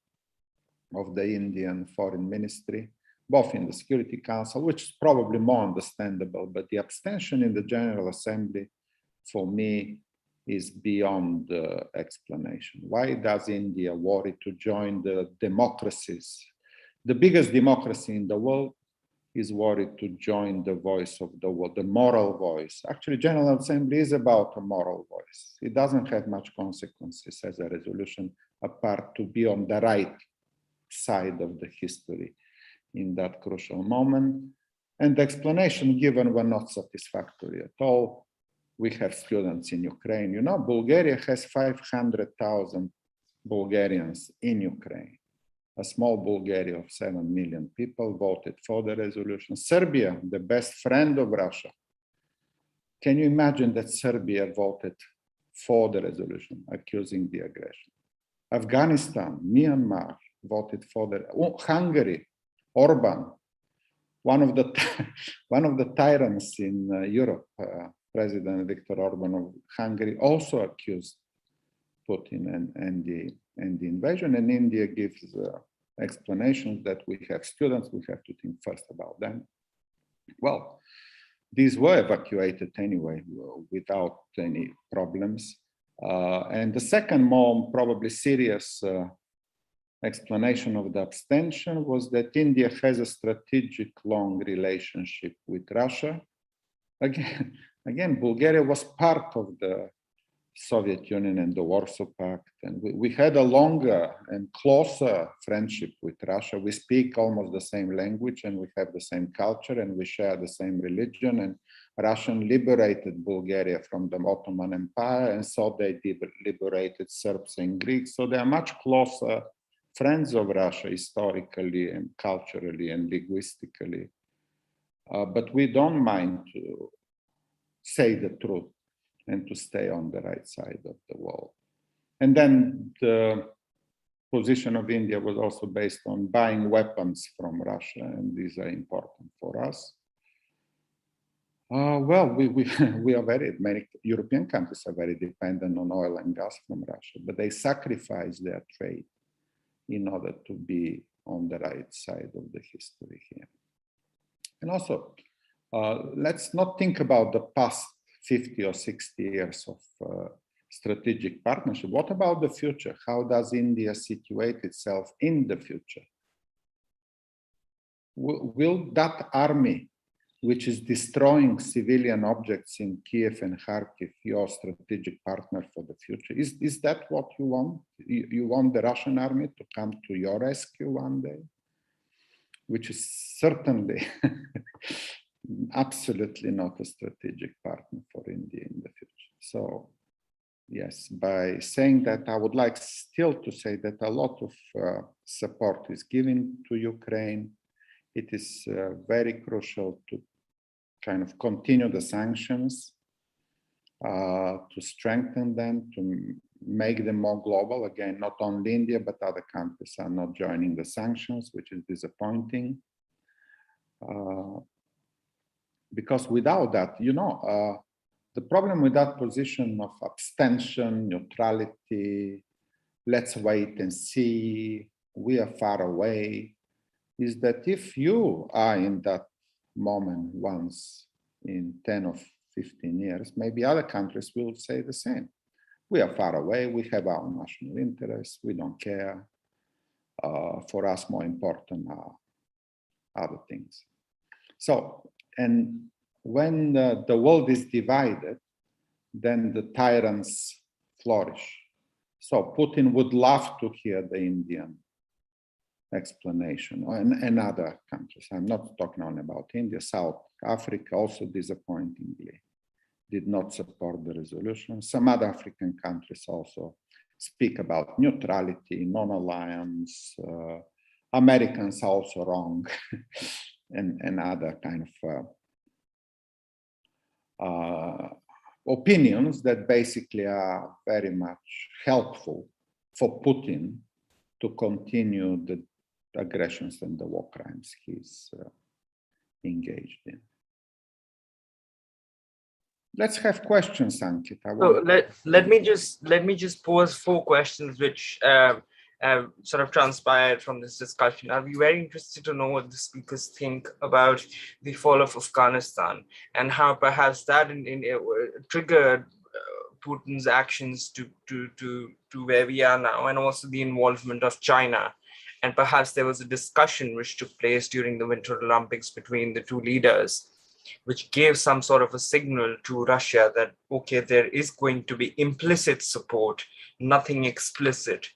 Speaker 4: of the Indian Foreign Ministry, both in the Security Council, which is probably more understandable, but the abstention in the General Assembly, for me, is beyond explanation. Why does India worry to join the democracies? The biggest democracy in the world is worried to join the voice of the world, the moral voice. Actually, General Assembly is about a moral voice. It doesn't have much consequences as a resolution, apart to be on the right side of the history in that crucial moment. And the explanation given were not satisfactory at all. We have students in Ukraine. You know, Bulgaria has 500,000 Bulgarians in Ukraine. A small Bulgaria of 7 million people voted for the resolution. Serbia, the best friend of Russia. Can you imagine that Serbia voted for the resolution accusing the aggression? Afghanistan, Myanmar voted for the, Hungary, Orban, one of the tyrants in Europe, President Viktor Orban of Hungary, also accused Putin and the invasion. And India gives explanations that we have students, we have to think first about them. Well, these were evacuated anyway without any problems. And the second more probably serious explanation of the abstention was that India has a strategic long relationship with Russia. Again, Bulgaria was part of the Soviet Union and the Warsaw Pact. And we had a longer and closer friendship with Russia. We speak almost the same language, and we have the same culture, and we share the same religion. And Russian liberated Bulgaria from the Ottoman Empire, and so they liberated Serbs and Greeks. So they are much closer friends of Russia historically and culturally and linguistically. But we don't mind to say the truth and to stay on the right side of the wall. And then the position of India was also based on buying weapons from Russia, and these are important for us. Well, we are many European countries are very dependent on oil and gas from Russia, but they sacrifice their trade in order to be on the right side of the history here. And also, let's not think about the past 50 or 60 years of strategic partnership. What about the future? How does India situate itself in the future? Will that army, which is destroying civilian objects in Kiev and Kharkiv, your strategic partner for the future? Is that what you want? You want the Russian army to come to your rescue one day? Which is certainly absolutely not a strategic partner for India in the future. So yes, by saying that, I would like still to say that a lot of support is given to Ukraine. It is very crucial to kind of continue the sanctions, to strengthen them, to make them more global. Again, not only India, but other countries are not joining the sanctions, which is disappointing. Because without that, you know, the problem with that position of abstention, neutrality, let's wait and see, we are far away, is that if you are in that moment once in 10 or 15 years, maybe other countries will say the same. We are far away, we have our national interests, we don't care. For us, more important are other things. So, and when the world is divided, then the tyrants flourish. So Putin would love to hear the Indian explanation, and other countries. I'm not talking only about India. South Africa also disappointingly did not support the resolution. Some other African countries also speak about neutrality, non-alliance. Americans are also wrong, and other kind of opinions that basically are very much helpful for Putin to continue the aggressions and the war crimes he's engaged in. Let's have questions, Ankit.
Speaker 1: So let me just pose 4 questions which sort of transpired from this discussion. I'll be very interested to know what the speakers think about the fall of Afghanistan and how perhaps that triggered Putin's actions to where we are now, and also the involvement of China. And perhaps there was a discussion which took place during the Winter Olympics between the 2 leaders, which gave some sort of a signal to Russia that, okay, there is going to be implicit support, nothing explicit.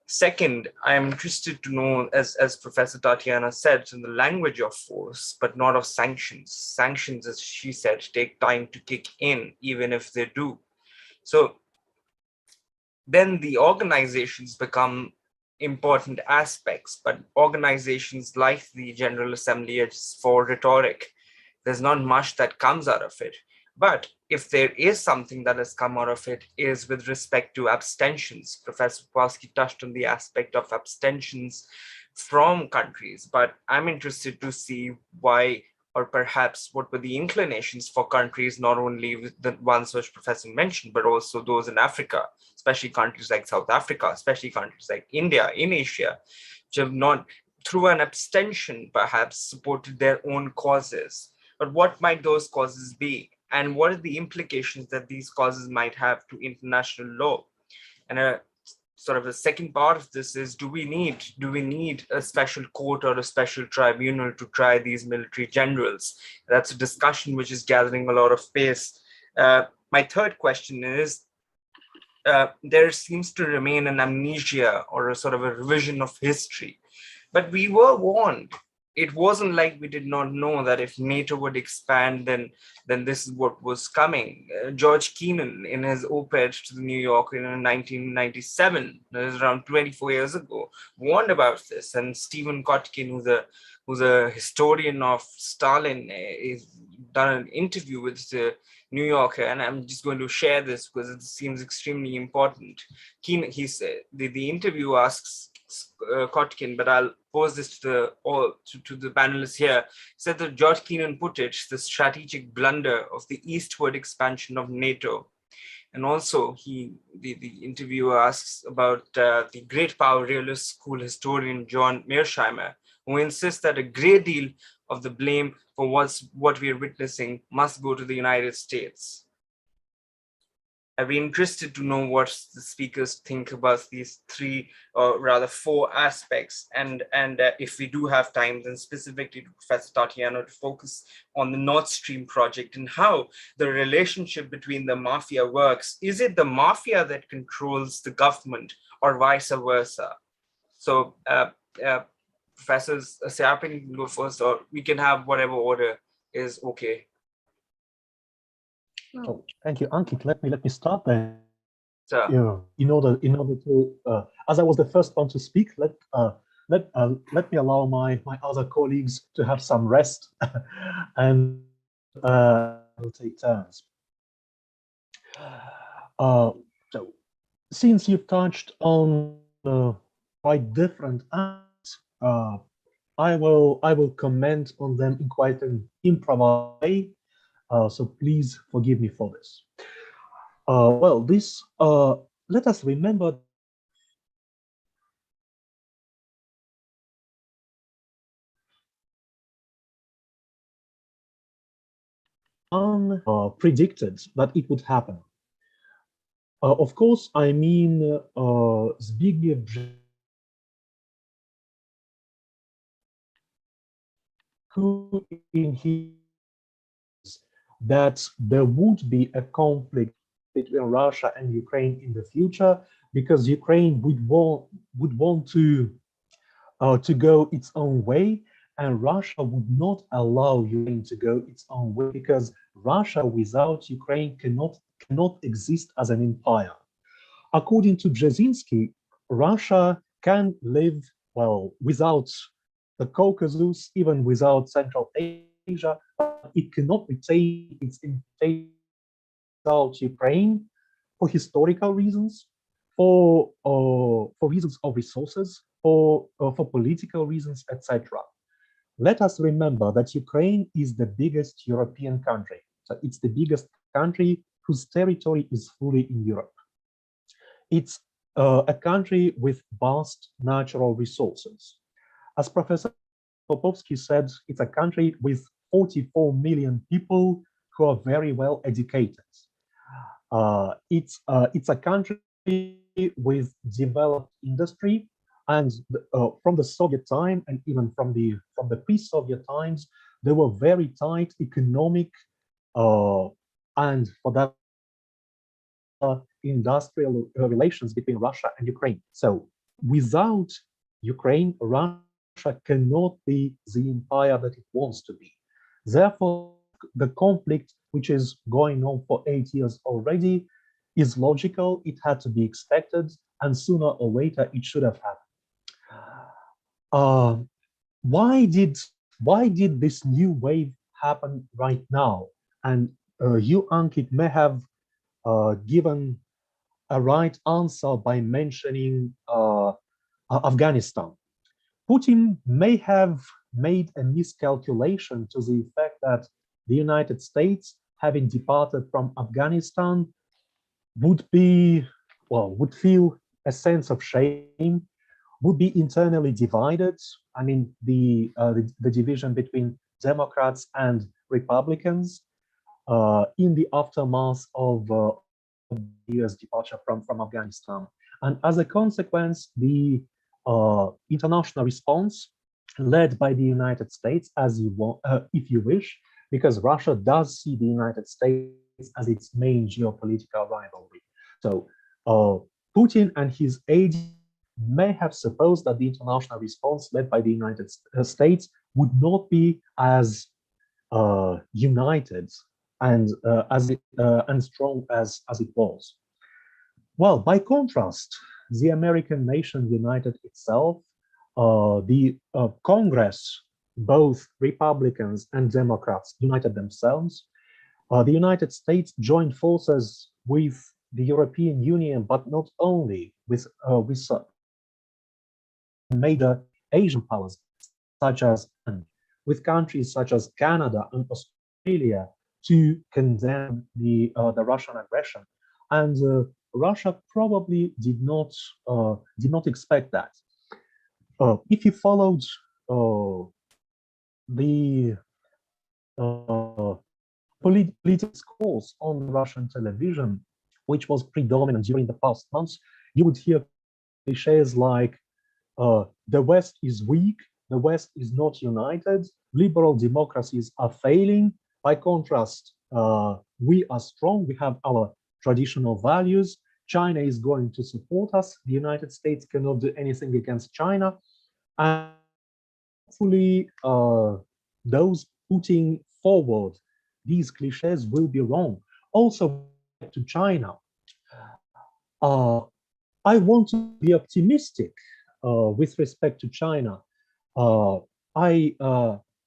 Speaker 1: Second, I am interested to know, as Professor Tatiana said, in the language of force, but not of sanctions. Sanctions, as she said, take time to kick in, even if they do. So then the organizations become important aspects, but organizations like the General Assembly are just for rhetoric. There's not much that comes out of it. But if there is something that has come out of it, is with respect to abstentions. Professor Pawlowski touched on the aspect of abstentions from countries, but I'm interested to see why, or perhaps what were the inclinations for countries, not only the ones which Professor mentioned, but also those in Africa, especially countries like South Africa, especially countries like India, in Asia, which have not, through an abstention, perhaps supported their own causes. But what might those causes be? And what are the implications that these causes might have to international law? And a sort of the second part of this is, do we need a special court or a special tribunal to try these military generals? That's a discussion which is gathering a lot of pace. My third question is, there seems to remain an amnesia or a sort of a revision of history. But we were warned. It wasn't like we did not know that if NATO would expand, then this is what was coming. George Kennan, in his op-ed to the New Yorker in 1997, that is around 24 years ago, warned about this. And Stephen Kotkin, who's a historian of Stalin, is done an interview with the New Yorker, and I'm just going to share this because it seems extremely important. He said the interview asks Kotkin, but I'll pose this to the panelists here. Said that George Kennan put it, the strategic blunder of the eastward expansion of NATO. And also, the interviewer asks about the great power realist school historian John Mearsheimer, who insists that a great deal of the blame for what we are witnessing must go to the United States. I'd be interested to know what the speakers think about these three, or rather four aspects. And if we do have time, then specifically to Professor Tatiana to focus on the Nord Stream project and how the relationship between the mafia works. Is it the mafia that controls the government or vice versa? So Professor Sayapin can go first, or we can have whatever order is okay.
Speaker 2: Oh, thank you, Ankit. Let me start then.
Speaker 1: So,
Speaker 2: in order to, as I was the first one to speak, let me allow my other colleagues to have some rest, and we'll take turns. So, since you touched on quite different aspects, I will comment on them in quite an improvised way. So please forgive me for this. Well, this let us remember predicted that it would happen. Of course, I mean Zbigniew who in his that there would be a conflict between Russia and Ukraine in the future because Ukraine would want to go its own way, and Russia would not allow Ukraine to go its own way because Russia without Ukraine cannot exist as an empire. According to Brzezinski, Russia can live well without the Caucasus, even without Central Asia, but it cannot retain its independence without Ukraine for historical reasons, for reasons of resources, for political reasons, etc. Let us remember that Ukraine is the biggest European country. So it's the biggest country whose territory is fully in Europe. It's a country with vast natural resources. As Professor Popovsky said, it's a country with 44 million people who are very well educated. It's a country with developed industry, and from the Soviet time and even from the pre-Soviet times, there were very tight economic and for that industrial relations between Russia and Ukraine. So without Ukraine, Russia cannot be the empire that it wants to be. Therefore, the conflict, which is going on for 8 years already, is logical. It had to be expected, and sooner or later it should have happened. Why did this new wave happen right now? And you, Ankit, may have given a right answer by mentioning Afghanistan. Putin may have made a miscalculation to the effect that the United States, having departed from Afghanistan, would feel a sense of shame, would be internally divided. I mean, the division between Democrats and Republicans in the aftermath of U.S. departure from Afghanistan. And as a consequence, the international response led by the United States, as you want, if you wish, because Russia does see the United States as its main geopolitical rivalry. So Putin and his aides may have supposed that the international response led by the United States would not be as united and and strong as it was. Well, by contrast, the American nation united itself. The Congress, both Republicans and Democrats, united themselves. The United States joined forces with the European Union, but not only with major Asian powers such as with countries such as Canada and Australia to condemn the Russian aggression, and Russia probably did not expect that. If you followed the political discourse on Russian television, which was predominant during the past months, you would hear cliches like the West is weak, the West is not united, liberal democracies are failing. By contrast, we are strong, we have our traditional values. China is going to support us. The United States cannot do anything against China. And hopefully, those putting forward these cliches will be wrong. Also, to China, I want to be optimistic with respect to China. Uh, I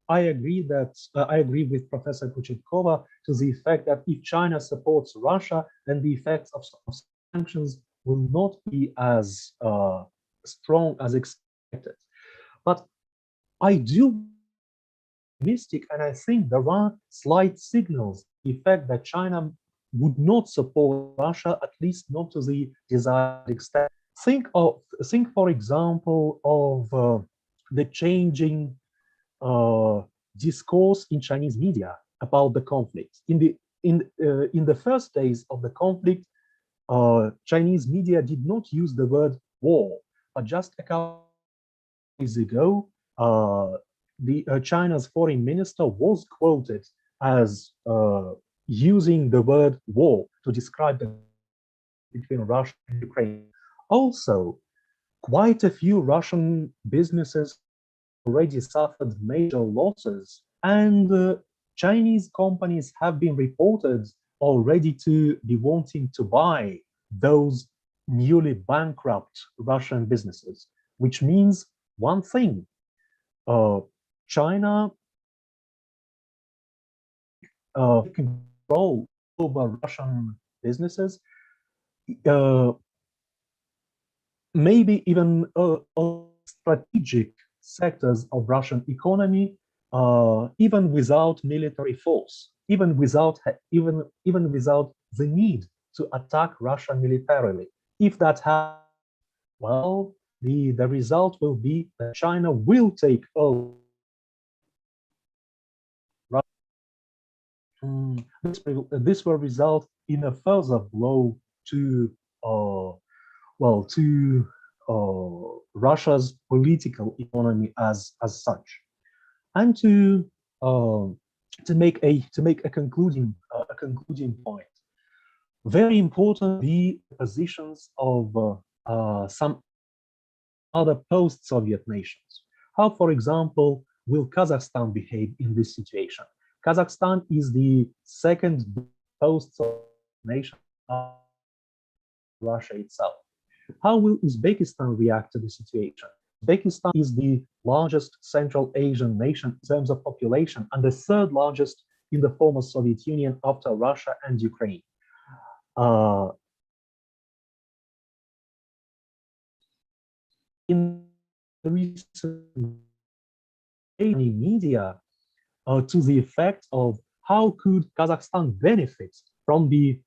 Speaker 2: I agree that I agree with Professor Kuchetkova to the effect that if China supports Russia, then the effects of sanctions will not be as strong as expected. But I do optimistic, and I think there are slight signals the effect that China would not support Russia, at least not to the desired extent. Think, for example, of the changing discourse in Chinese media about the conflict. In the first days of the conflict, Chinese media did not use the word war, but just a couple of days ago, China's foreign minister was quoted as using the word war to describe the between Russia and Ukraine. Also, quite a few Russian businesses already suffered major losses, and Chinese companies have been reported already to be wanting to buy those newly bankrupt Russian businesses, which means one thing. China control over Russian businesses, maybe even strategic sectors of Russian economy, even without military force, even without the need to attack Russia militarily. If that happens, well, the result will be that China will take over. This will result in a further blow to Russia's political economy as such. And to make a concluding point, very important the positions of some other post-Soviet nations. How, for example, will Kazakhstan behave in this situation? Kazakhstan is the second post-Soviet nation after Russia itself. How will Uzbekistan react to the situation? Uzbekistan is the largest Central Asian nation in terms of population and the third largest in the former Soviet Union after Russia and Ukraine. In the recent media, to the effect of how could Kazakhstan benefit from the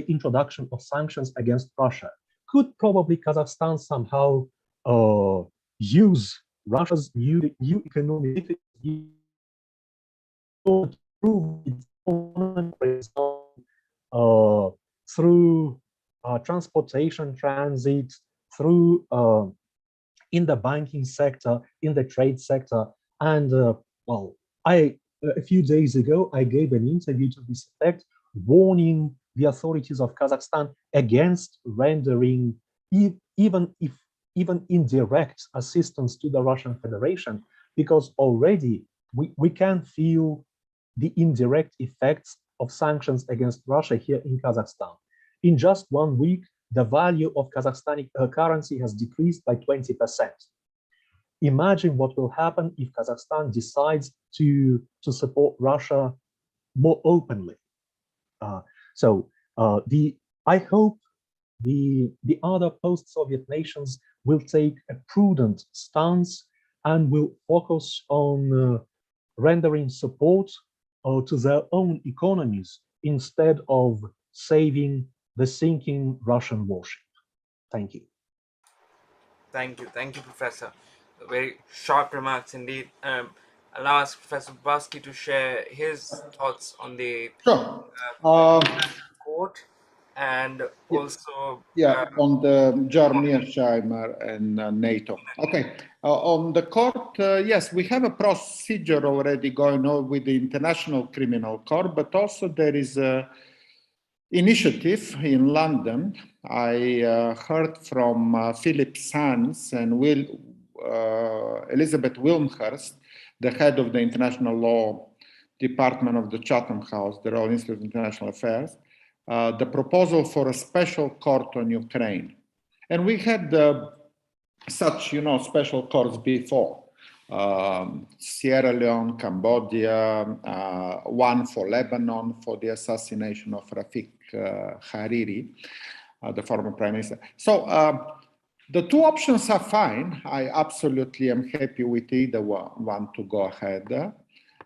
Speaker 2: introduction of sanctions against Russia? Could probably Kazakhstan somehow use Russia's new economic to improve its own through transportation, transit, through in the banking sector, in the trade sector, and well, a few days ago I gave an interview to this effect, warning the authorities of Kazakhstan against rendering even indirect assistance to the Russian Federation, because already we can feel the indirect effects of sanctions against Russia here in Kazakhstan. In just 1 week, the value of Kazakhstani currency has decreased by 20%. Imagine what will happen if Kazakhstan decides to support Russia more openly. I hope the other post-Soviet nations will take a prudent stance and will focus on rendering support to their own economies instead of saving the sinking Russian warship. Thank you.
Speaker 1: Thank you, Professor. Very sharp remarks indeed. I'll ask Professor Baski to share his thoughts on the
Speaker 4: Sure.
Speaker 1: court and
Speaker 4: Yeah.
Speaker 1: also
Speaker 4: On the John Mearsheimer and NATO. Okay, on the court, yes, we have a procedure already going on with the International Criminal Court, but also there is a initiative in London. I heard from Philip Sands and Elizabeth Wilmhurst, the head of the International Law Department of the Chatham House, the Royal Institute of International Affairs, the proposal for a special court on Ukraine. And we had such, special courts before. Sierra Leone, Cambodia, one for Lebanon for the assassination of Rafik Hariri, the former prime minister. So the two options are fine. I absolutely am happy with either one to go ahead.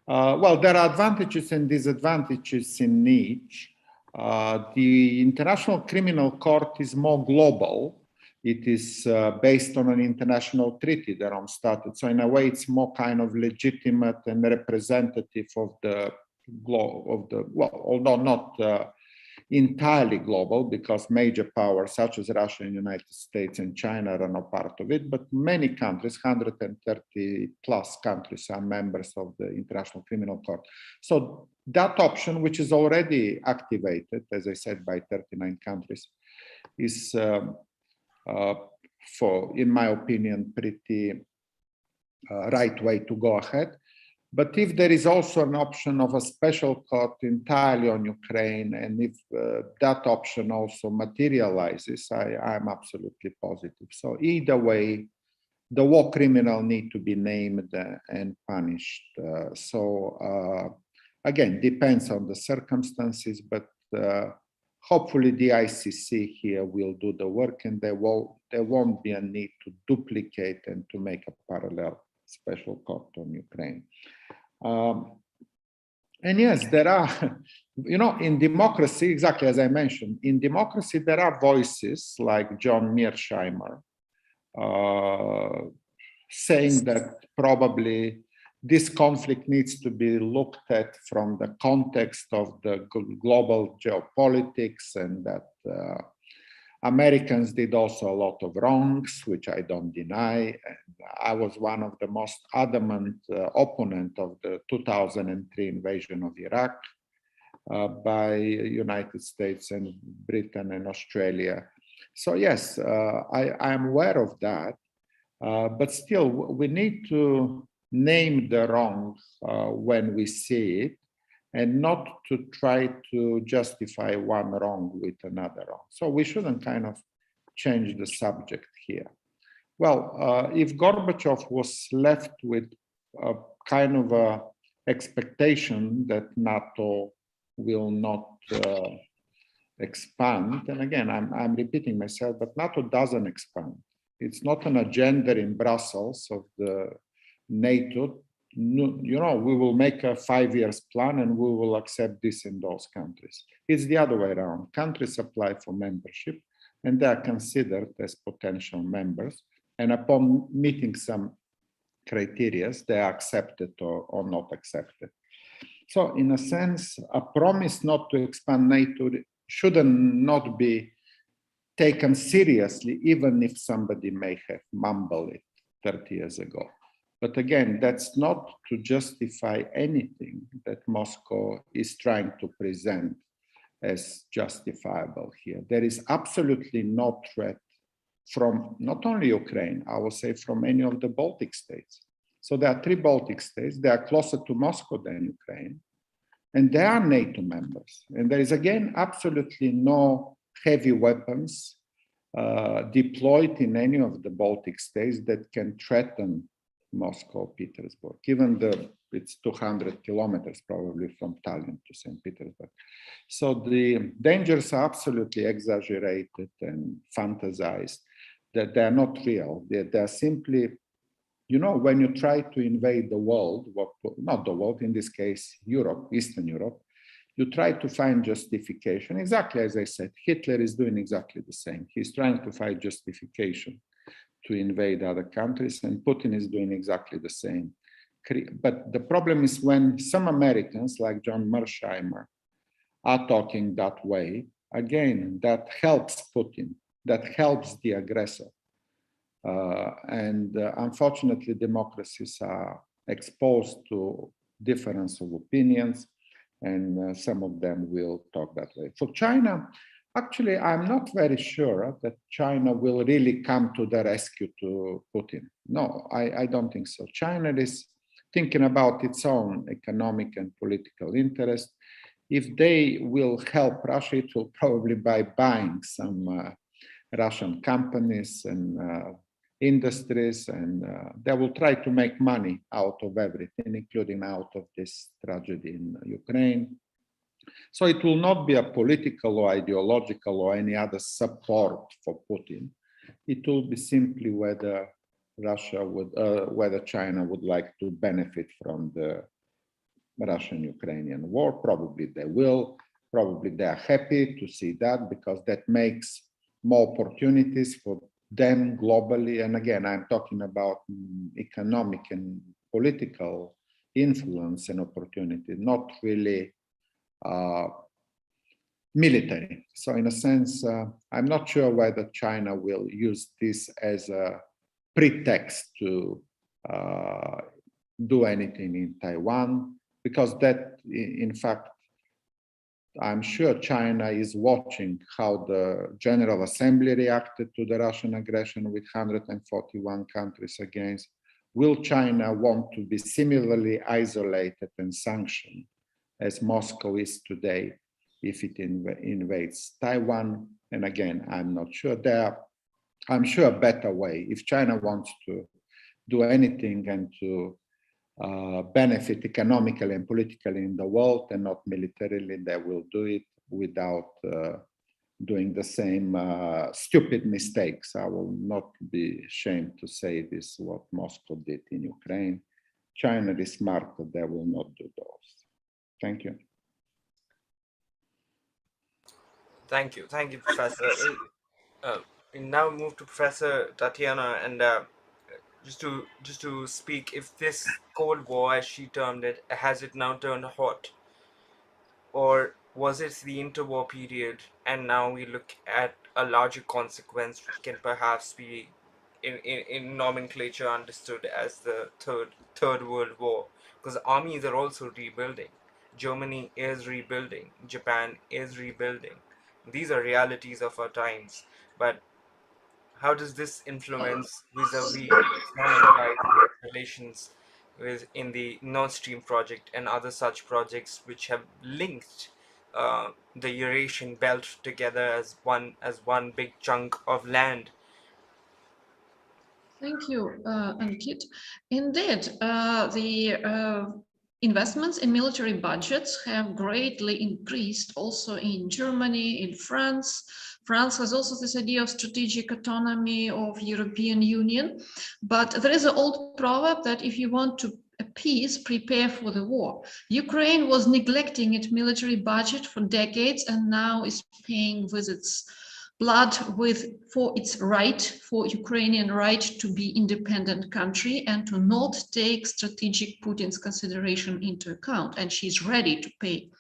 Speaker 4: Well, there are advantages and disadvantages in each. The International Criminal Court is more global. It is based on an international treaty that Rome started. So in a way, it's more kind of legitimate and representative of the well, although not entirely global, because major powers such as Russia and United States and China are not part of it, but many countries, 130 plus countries, are members of the International Criminal Court. So that option, which is already activated, as I said, by 39 countries, is in my opinion, pretty right way to go ahead. But if there is also an option of a special court entirely on Ukraine, and if that option also materializes, I am absolutely positive. So either way, the war criminal need to be named and punished. Again, depends on the circumstances, but hopefully the ICC here will do the work, and there won't be a need to duplicate and to make a parallel special court on Ukraine. And yes, there are, in democracy, exactly as I mentioned, in democracy, there are voices like John Mearsheimer saying that probably this conflict needs to be looked at from the context of the global geopolitics, and that Americans did also a lot of wrongs, which I don't deny. And I was one of the most adamant opponent of the 2003 invasion of Iraq by United States and Britain and Australia. So yes, I am aware of that, but still we need to name the wrong when we see it, and not to try to justify one wrong with another wrong. So we shouldn't kind of change the subject here. Well, if Gorbachev was left with a kind of a expectation that NATO will not expand, and again, I'm repeating myself, but NATO doesn't expand. It's not an agenda in Brussels of the NATO. We will make a 5-year plan and we will accept this in those countries. It's the other way around. Countries apply for membership and they are considered as potential members. And upon meeting some criteria, they are accepted or not accepted. So in a sense, a promise not to expand NATO shouldn't not be taken seriously, even if somebody may have mumbled it 30 years ago. But again, that's not to justify anything that Moscow is trying to present as justifiable here. There is absolutely no threat from not only Ukraine, I will say from any of the Baltic states. So there are 3 Baltic states, they are closer to Moscow than Ukraine, and they are NATO members. And there is again absolutely no heavy weapons deployed in any of the Baltic states that can threaten Moscow, Petersburg, even though it's 200 kilometers probably from Tallinn to St. Petersburg. So the dangers are absolutely exaggerated and fantasized, that they're not real. They're simply, you know, when you try to invade the world, not the world, in this case, Europe, Eastern Europe, you try to find justification. Exactly as I said, Hitler is doing exactly the same. He's trying to find justification to invade other countries, and Putin is doing exactly the same. But the problem is when some Americans like John Mersheimer are talking that way, again, that helps Putin, that helps the aggressor. Unfortunately, democracies are exposed to difference of opinions, and some of them will talk that way. For China, actually, I'm not very sure that China will really come to the rescue to Putin. No, I don't think so. China is thinking about its own economic and political interest. If they will help Russia, it will probably by buying some Russian companies and industries, and they will try to make money out of everything, including out of this tragedy in Ukraine. So it will not be a political or ideological or any other support for Putin. It will be simply whether Russia would, whether China would like to benefit from the Russian-Ukrainian war. Probably they will. Probably they are happy to see that, because that makes more opportunities for them globally. And again, I'm talking about economic and political influence and opportunity, not really military. So in a sense, I'm not sure whether China will use this as a pretext to do anything in Taiwan, because that, in fact, I'm sure China is watching how the General Assembly reacted to the Russian aggression with 141 countries against. Will China want to be similarly isolated and sanctioned as Moscow is today if it invades Taiwan? And again, I'm not sure. I'm sure a better way, if China wants to do anything and to benefit economically and politically in the world and not militarily, they will do it without doing the same stupid mistakes. I will not be ashamed to say this, what Moscow did in Ukraine. China is smart, but they will not do those. Thank you.
Speaker 1: Thank you, Professor. We now move to Professor Tatiana, and just to speak, if this Cold War, as she termed it, has it now turned hot, or was it the interwar period, and now we look at a larger consequence, which can perhaps be in nomenclature understood as the third World War, because armies are also rebuilding. Germany is rebuilding. Japan is rebuilding. These are realities of our times, but how does this influence vis-a-vis economic ties, relations in the Nord Stream project and other such projects which have linked the Eurasian belt together as one big chunk of land?
Speaker 3: Thank you, Ankit. Indeed, the investments in military budgets have greatly increased also in Germany, in France. France has also this idea of strategic autonomy of European Union. But there is an old proverb that if you want to peace, prepare for the war. Ukraine was neglecting its military budget for decades and now is paying with its blood for its right, for Ukrainian right to be independent country and to not take strategic Putin's consideration into account. And she's ready to pay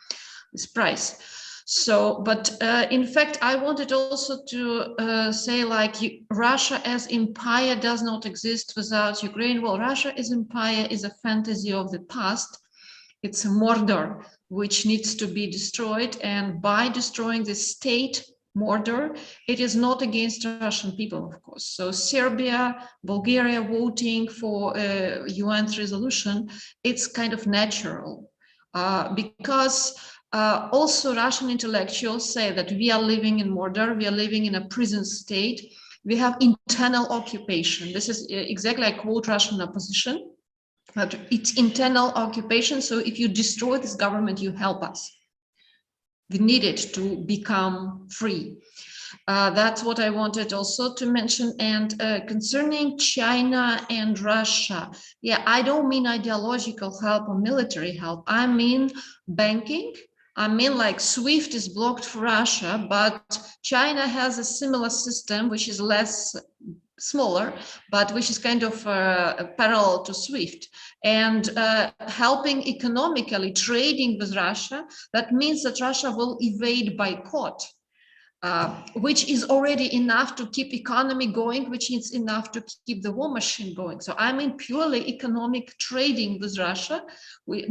Speaker 3: this price. So, but in fact, I wanted also to say, like, Russia as empire does not exist without Ukraine. Well, Russia as empire is a fantasy of the past. It's a mortar which needs to be destroyed. And by destroying the state mortar, it is not against Russian people, of course. So Serbia, Bulgaria voting for a UN resolution, it's kind of natural because also Russian intellectuals say that we are living in mortar, we are living in a prison state, we have internal occupation. This is exactly, I quote Russian opposition, but it's internal occupation. So if you destroy this government, you help us. We need it to become free. That's what I wanted also to mention. And concerning China and Russia, yeah, I don't mean ideological help or military help. I mean banking. I mean, like SWIFT is blocked for Russia, but China has a similar system, which is less smaller, but which is kind of parallel to SWIFT, and helping economically trading with Russia. That means that Russia will evade boycott, which is already enough to keep economy going, which is enough to keep the war machine going. So I mean purely economic trading with Russia,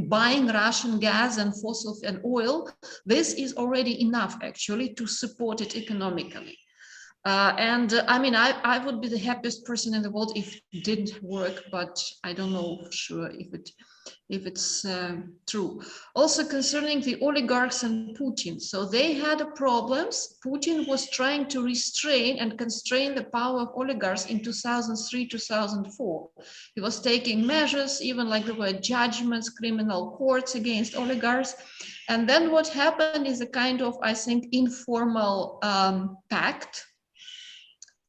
Speaker 3: buying Russian gas and fossil and oil. This is already enough actually to support it economically. I mean, I would be the happiest person in the world if it did work, but I don't know for sure if it's true. Also concerning the oligarchs and Putin, so they had problems. Putin was trying to restrain and constrain the power of oligarchs in 2003, 2004. He was taking measures, even like there were judgments, criminal courts against oligarchs. And then what happened is a kind of, I think, informal pact,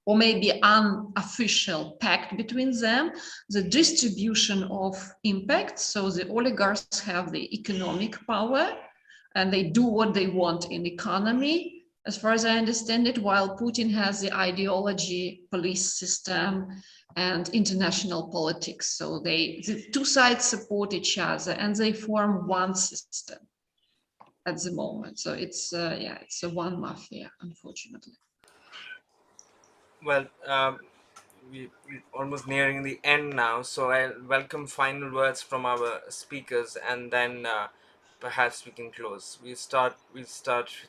Speaker 3: or maybe unofficial pact between them, the distribution of impact. So the oligarchs have the economic power and they do what they want in economy, as far as I understand it, while Putin has the ideology, police system, and international politics. So the two sides support each other and they form one system at the moment. So it's, yeah, it's a one mafia, unfortunately.
Speaker 1: Well, we're almost nearing the end now, so I'll welcome final words from our speakers, and then perhaps we can close. We'll start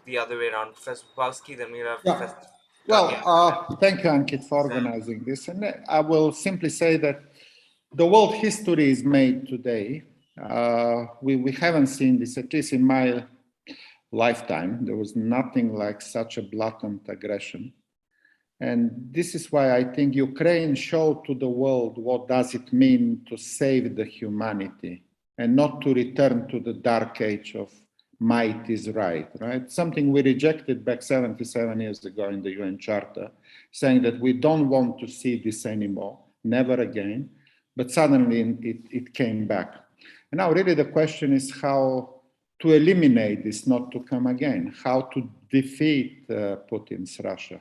Speaker 1: the other way around. Professor Popowski, then we'll have Professor.
Speaker 4: Well, thank you, Ankit, for organizing this. And I will simply say that the world history is made today. We haven't seen this, at least in my lifetime. There was nothing like such a blatant aggression. And this is why I think Ukraine showed to the world what does it mean to save the humanity and not to return to the dark age of might is right? Something we rejected back 77 years ago in the UN Charter, saying that we don't want to see this anymore, never again, but suddenly it came back. And now really the question is how to eliminate this not to come again, how to defeat Putin's Russia.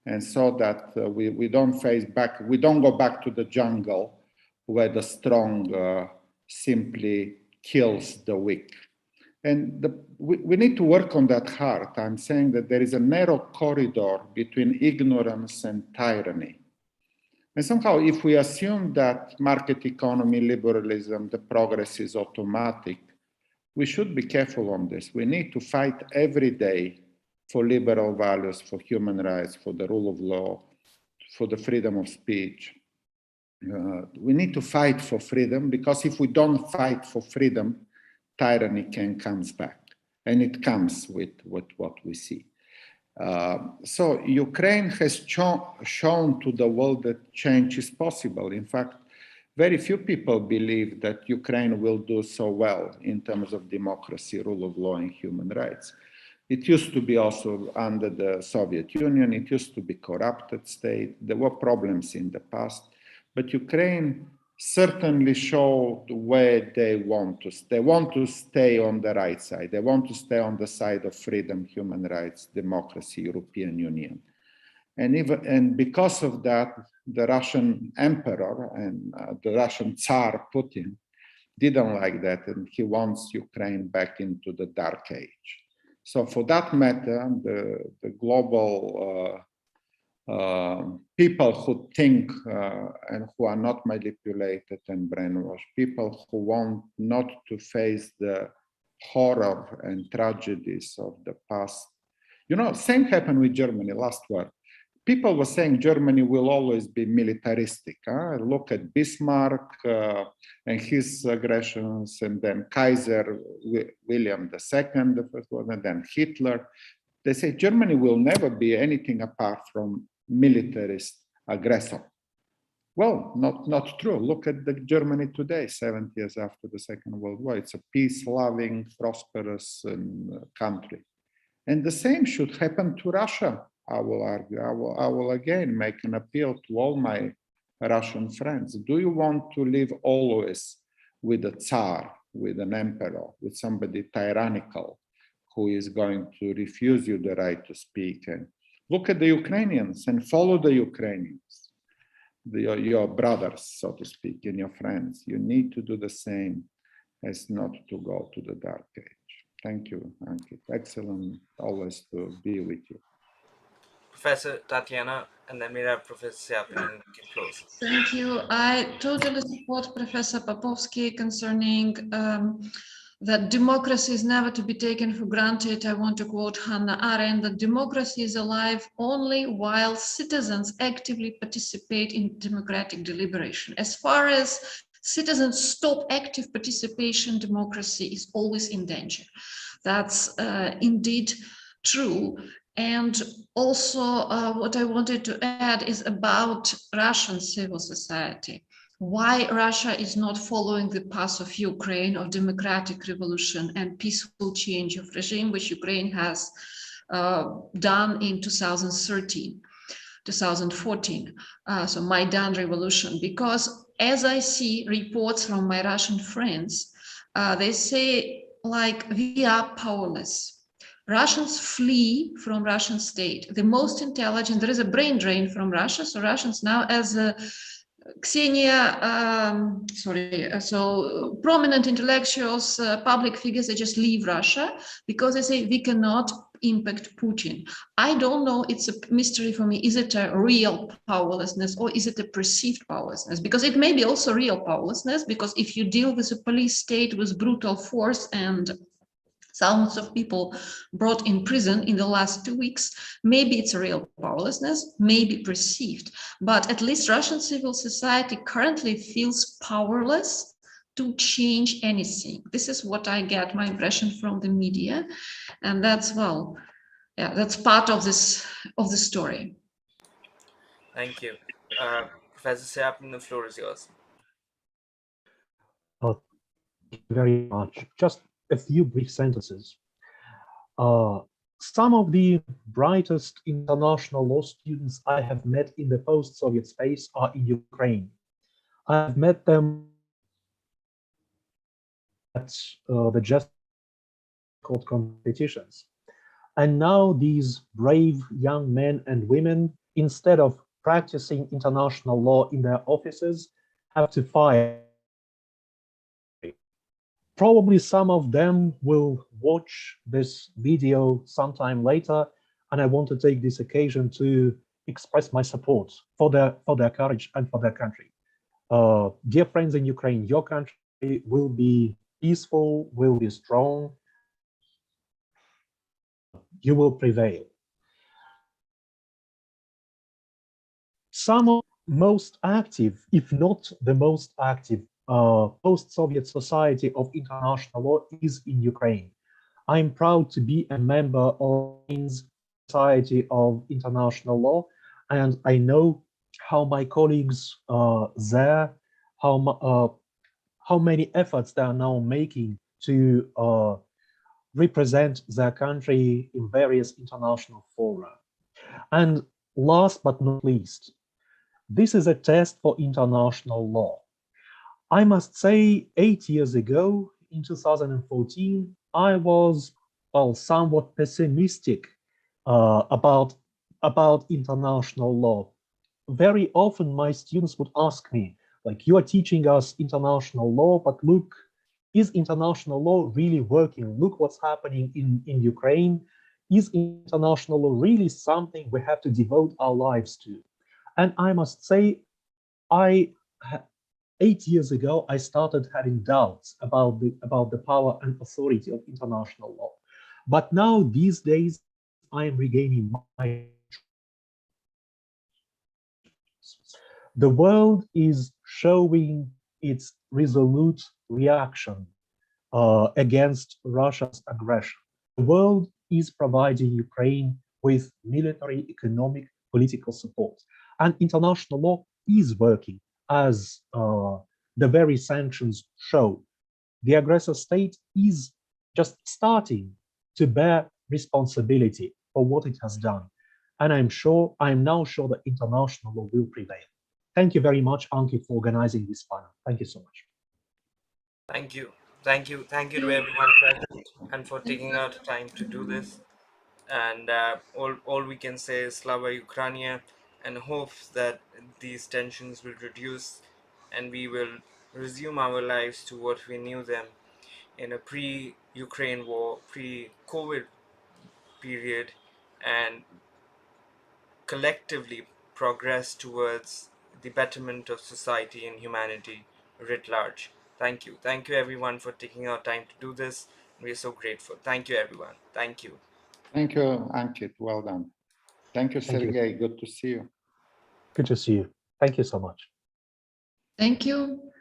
Speaker 4: And so that we don't go back to the jungle where the strong simply kills the weak. And we need to work on that hard. I'm saying that there is a narrow corridor between ignorance and tyranny. And somehow, if we assume that market economy, liberalism, the progress is automatic, we should be careful on this. We need to fight every day for liberal values, for human rights, for the rule of law, for the freedom of speech. We need to fight for freedom, because if we don't fight for freedom, tyranny comes back, and it comes with what we see. So Ukraine has shown to the world that change is possible. In fact, very few people believe that Ukraine will do so well in terms of democracy, rule of law, and human rights. It used to be also under the Soviet Union. It used to be a corrupted state. There were problems in the past. But Ukraine certainly showed where they want to stay. They want to stay on the right side. They want to stay on the side of freedom, human rights, democracy, European Union. And because of that, the Russian emperor and the Russian Tsar Putin didn't like that, and he wants Ukraine back into the dark age. So for that matter, the global people who think and who are not manipulated and brainwashed, people who want not to face the horror and tragedies of the past. You know, same happened with Germany, last word. People were saying Germany will always be militaristic. Look at Bismarck and his aggressions, and then Kaiser William II, the first one, and then Hitler. They say Germany will never be anything apart from militarist aggressor. Well, not true. Look at the Germany today, 70 years after the Second World War. It's a peace-loving, prosperous country. And the same should happen to Russia, I will argue. I will again make an appeal to all my Russian friends. Do you want to live always with a Tsar, with an emperor, with somebody tyrannical who is going to refuse you the right to speak? And look at the Ukrainians and follow the Ukrainians, your brothers, so to speak, and your friends. You need to do the same as not to go to the dark age. Thank you, Ankit. Excellent always to be with you.
Speaker 1: Professor Tatiana, and then we have Professor Siapin and we can close.
Speaker 3: Thank you. I totally support Professor Popovsky concerning that democracy is never to be taken for granted. I want to quote Hannah Arendt, that democracy is alive only while citizens actively participate in democratic deliberation. As far as citizens stop active participation, democracy is always in danger. That's indeed true. And also what I wanted to add is about Russian civil society. Why Russia is not following the path of Ukraine of democratic revolution and peaceful change of regime, which Ukraine has done in 2013, 2014, so Maidan revolution. Because as I see reports from my Russian friends, they say like, we are powerless. Russians flee from Russian state. The most intelligent, there is a brain drain from Russia. So Russians now, as Ksenia, so prominent intellectuals, public figures, they just leave Russia because they say we cannot impact Putin. I don't know, it's a mystery for me. Is it a real powerlessness or is it a perceived powerlessness? Because it may be also real powerlessness, because if you deal with a police state with brutal force and thousands of people brought in prison in the last 2 weeks, maybe it's a real powerlessness, maybe perceived, but at least Russian civil society currently feels powerless to change anything. This is what I get, my impression from the media, and that's, well, yeah, that's part of this, of the story.
Speaker 1: Thank you. Professor Siapin, the floor is yours.
Speaker 2: Thank you very much. Just a few brief sentences. Some of the brightest international law students I have met in the post-Soviet space are in Ukraine. I've met them at the just called competitions. And now these brave young men and women, instead of practicing international law in their offices, have to fight. Probably some of them will watch this video sometime later, and I want to take this occasion to express my support for their courage and for their country. Dear friends in Ukraine, your country will be peaceful, will be strong. You will prevail. Some of the most active, if not the most active, post-Soviet society of international law is in Ukraine. I'm proud to be a member of the Society of International Law, and I know how my colleagues there, how many efforts they are now making to represent their country in various international fora. And last but not least, this is a test for international law. I must say, 8 years ago, in 2014, I was, well, somewhat pessimistic about international law. Very often my students would ask me, like, you are teaching us international law, but look, is international law really working? Look what's happening in Ukraine. Is international law really something we have to devote our lives to? And I must say, 8 years ago, I started having doubts about the power and authority of international law. But now, these days, I am regaining my the world is showing its resolute reaction against Russia's aggression. The world is providing Ukraine with military, economic, political support. And international law is working, as the very sanctions show. The aggressor state is just starting to bear responsibility for what it has done. And I am now sure that international law will prevail. Thank you very much, Anki, for organizing this panel. Thank you so much.
Speaker 1: Thank you. Thank you to everyone present and for taking out time to do this. And all we can say is Slava Ukraine, and hopes that these tensions will reduce and we will resume our lives to what we knew them in a pre-Ukraine war, pre-COVID period, and collectively progress towards the betterment of society and humanity writ large. Thank you. Thank you everyone for taking our time to do this. We're so grateful. Thank you everyone. Thank you.
Speaker 4: Thank you, Ankit. Well done. Thank you,
Speaker 2: Thank you.
Speaker 4: Sergey. Good to see you.
Speaker 2: Good to see you. Thank you so much.
Speaker 3: Thank you.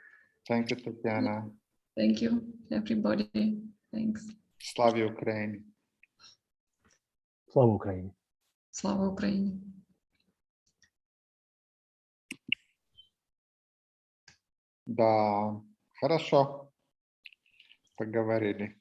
Speaker 4: Thank you, Tatiana.
Speaker 3: Thank you, everybody. Thanks.
Speaker 4: Slava Ukraine.
Speaker 2: Слава Україні.
Speaker 3: Слава Украине.
Speaker 4: Да, хорошо. Поговорили.